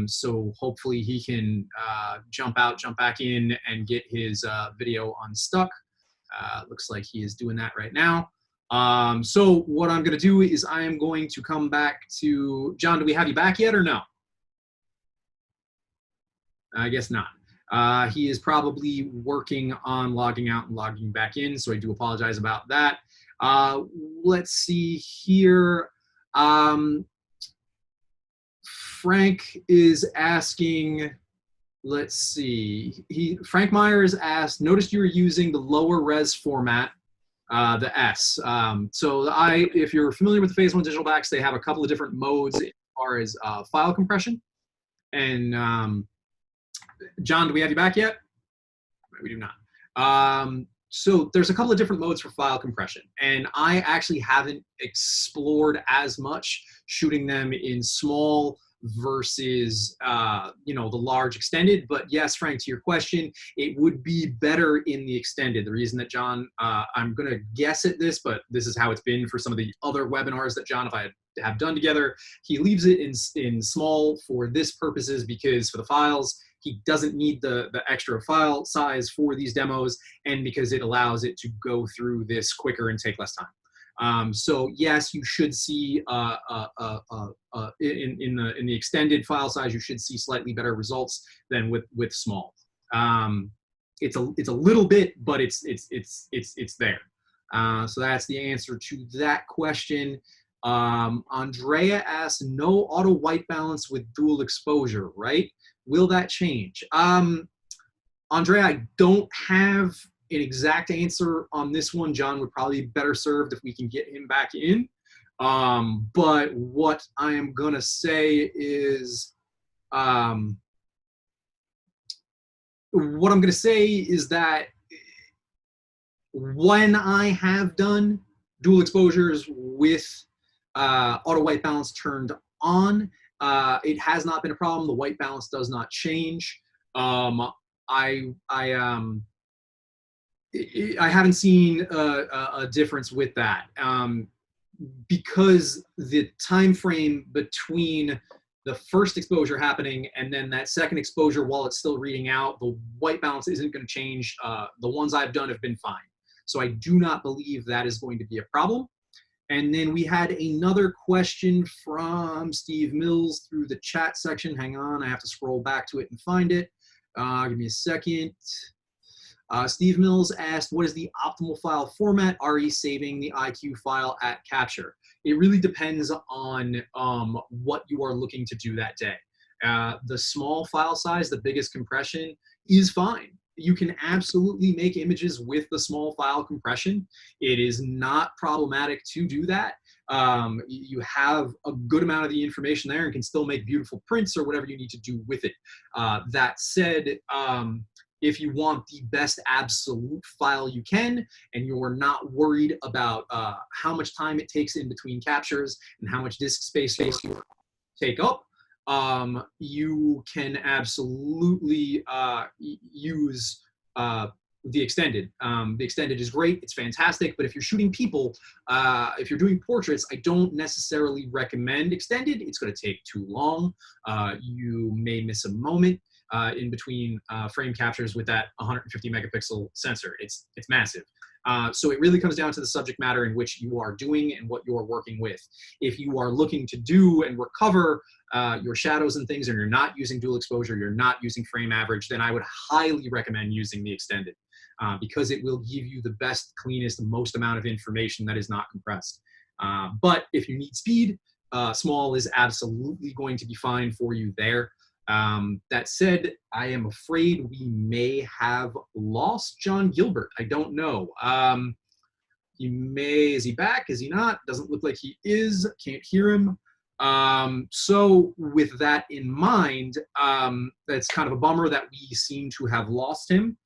So hopefully he can jump out, jump back in, and get his video unstuck. Looks like he is doing that right now. So what I'm going to do is I am going to come back to John. Do we have you back yet or no? I guess not. He is probably working on logging out and logging back in, so I do apologize about that. Let's see here. Frank is asking, let's see. Frank Myers asked, noticed you were using the lower res format, the S. So if you're familiar with the Phase 1 digital backs, they have a couple of different modes as far as file compression. And John, do we have you back yet? We do not. So there's a couple of different modes for file compression, and I actually haven't explored as much shooting them in small versus the large extended. But yes, Frank, to your question, it would be better in the extended. The reason that John, I'm going to guess at this, but this is how it's been for some of the other webinars that John and I have done together. He leaves it in small for this purposes because for the files, he doesn't need the extra file size for these demos, and because it allows it to go through this quicker and take less time. So yes, you should see in the extended file size, you should see slightly better results than with small. It's a little bit, but it's there. So that's the answer to that question. Andrea asked, no auto white balance with dual exposure, right? Will that change? Andrea, I don't have an exact answer on this one. John would probably be better served if we can get him back in. But what I am gonna say is, that when I have done dual exposures with auto white balance turned on, it has not been a problem. The white balance does not change. I haven't seen a difference with that, because the time frame between the first exposure happening and then that second exposure, while it's still reading out, the white balance isn't going to change. The ones I've done have been fine. So I do not believe that is going to be a problem. And then we had another question from Steve Mills through the chat section. Hang on, I have to scroll back to it and find it. Give me a second. Steve Mills asked, what is the optimal file format? Are you saving the IQ file at capture? It really depends on what you are looking to do that day. The small file size, the biggest compression, is fine. You can absolutely make images with the small file compression. It is not problematic to do that. You have a good amount of the information there and can still make beautiful prints or whatever you need to do with it. That said, if you want the best absolute file you can, and you're not worried about how much time it takes in between captures and how much disk space you take up, you can absolutely use the extended. The extended is great, it's fantastic, but if you're shooting people, if you're doing portraits, I don't necessarily recommend extended. It's going to take too long. You may miss a moment in between frame captures with that 150 megapixel sensor. It's massive. So it really comes down to the subject matter in which you are doing and what you're working with. If you are looking to do and recover your shadows and things, and you're not using dual exposure, you're not using frame average, then I would highly recommend using the extended, because it will give you the best, cleanest, most amount of information that is not compressed. But if you need speed, small is absolutely going to be fine for you there. That said, I am afraid we may have lost John Gilbert. I don't know. Is he back? Is he not? Doesn't look like he is. Can't hear him. So with that in mind, that's kind of a bummer that we seem to have lost him.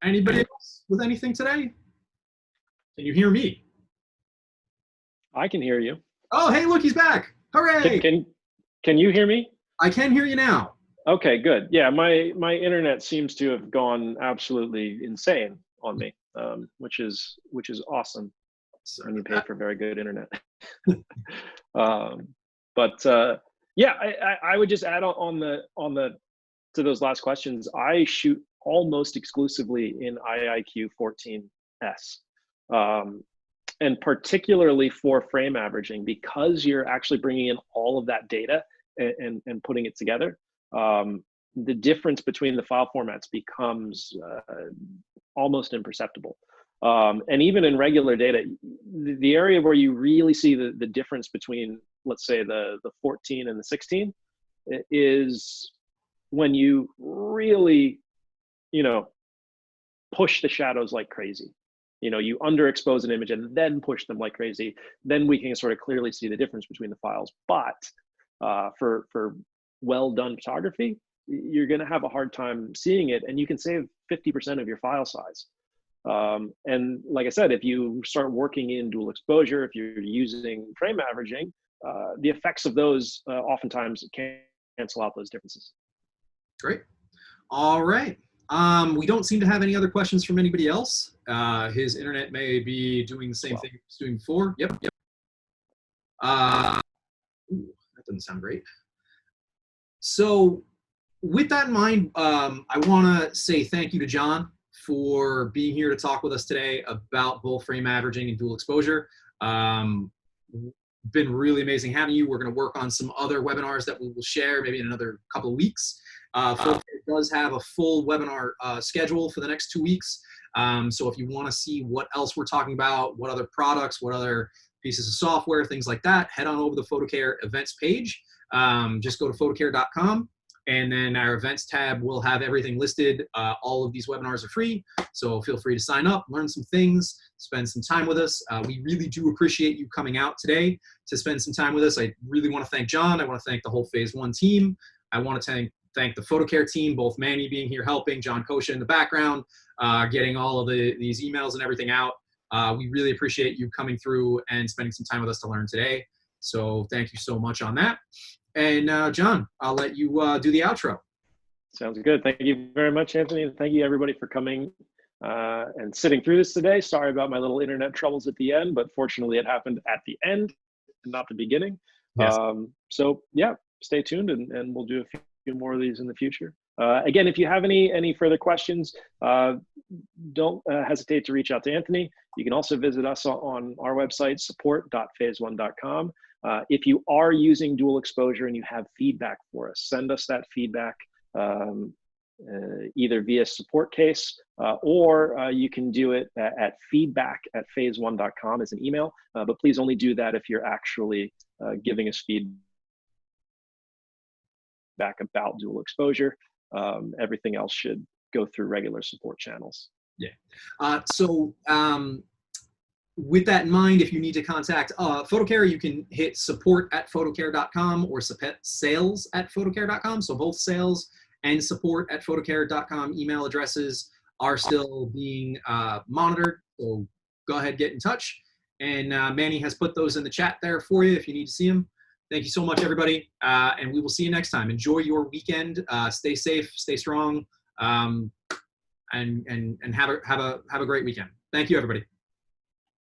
Anybody else with anything today? Can you hear me? I can hear you. Oh, hey, look, he's back. Hooray! Can you hear me? I can hear you now. Okay, good. Yeah, my internet seems to have gone absolutely insane on me, which is awesome when you pay for very good internet. Yeah, I would just add on the to those last questions. I shoot almost exclusively in IIQ 14S. And particularly for frame averaging, because you're actually bringing in all of that data and putting it together, the difference between the file formats becomes almost imperceptible. And even in regular data, the area where you really see the difference between, let's say, the 14 and the 16 is when you really, push the shadows like crazy. You underexpose an image and then push them like crazy. Then we can sort of clearly see the difference between the files. But for well done photography, you're going to have a hard time seeing it, and you can save 50% of your file size. And like I said, if you start working in dual exposure, if you're using frame averaging, the effects of those oftentimes can cancel out those differences. Great. All right. We don't seem to have any other questions from anybody else. His internet may be doing the same thing it was doing before. Yep. That doesn't sound great. So with that in mind, I want to say thank you to John for being here to talk with us today about both frame averaging and dual exposure. Been really amazing having you. We're going to work on some other webinars that we will share maybe in another couple of weeks. Foto does have a full webinar schedule for the next 2 weeks. So if you want to see what else we're talking about, what other products, what other pieces of software, things like that, head on over to the PhotoCare events page. Just go to photocare.com, and then our events tab will have everything listed. All of these webinars are free, so feel free to sign up, learn some things, spend some time with us. We really do appreciate you coming out today to spend some time with us. I really want to thank John. I want to thank the whole Phase 1 team. I want to thank the PhotoCare team, both Manny being here helping, John Kosha in the background, getting all of these emails and everything out. We really appreciate you coming through and spending some time with us to learn today. So thank you so much on that. And John, I'll let you do the outro. Sounds good. Thank you very much, Anthony. And thank you everybody for coming and sitting through this today. Sorry about my little internet troubles at the end, but fortunately it happened at the end and not the beginning. Yes. So yeah, stay tuned and we'll do a few more of these in the future. Again, if you have any further questions, don't hesitate to reach out to Anthony. You can also visit us on our website, support.phase1.com. If you are using dual exposure and you have feedback for us, send us that feedback either via support case or you can do it at feedback@phase1.com as an email. But please only do that if you're actually giving us feedback about dual exposure. Everything else should go through regular support channels. Yeah. With that in mind, if you need to contact PhotoCare, you can hit support@photocare.com or sales@photocare.com. So both sales and support@photocare.com email addresses are still being monitored. So go ahead, get in touch. And Manny has put those in the chat there for you if you need to see them. Thank you so much, everybody. And we will see you next time. Enjoy your weekend. Stay safe, stay strong, and have a great weekend. Thank you, everybody.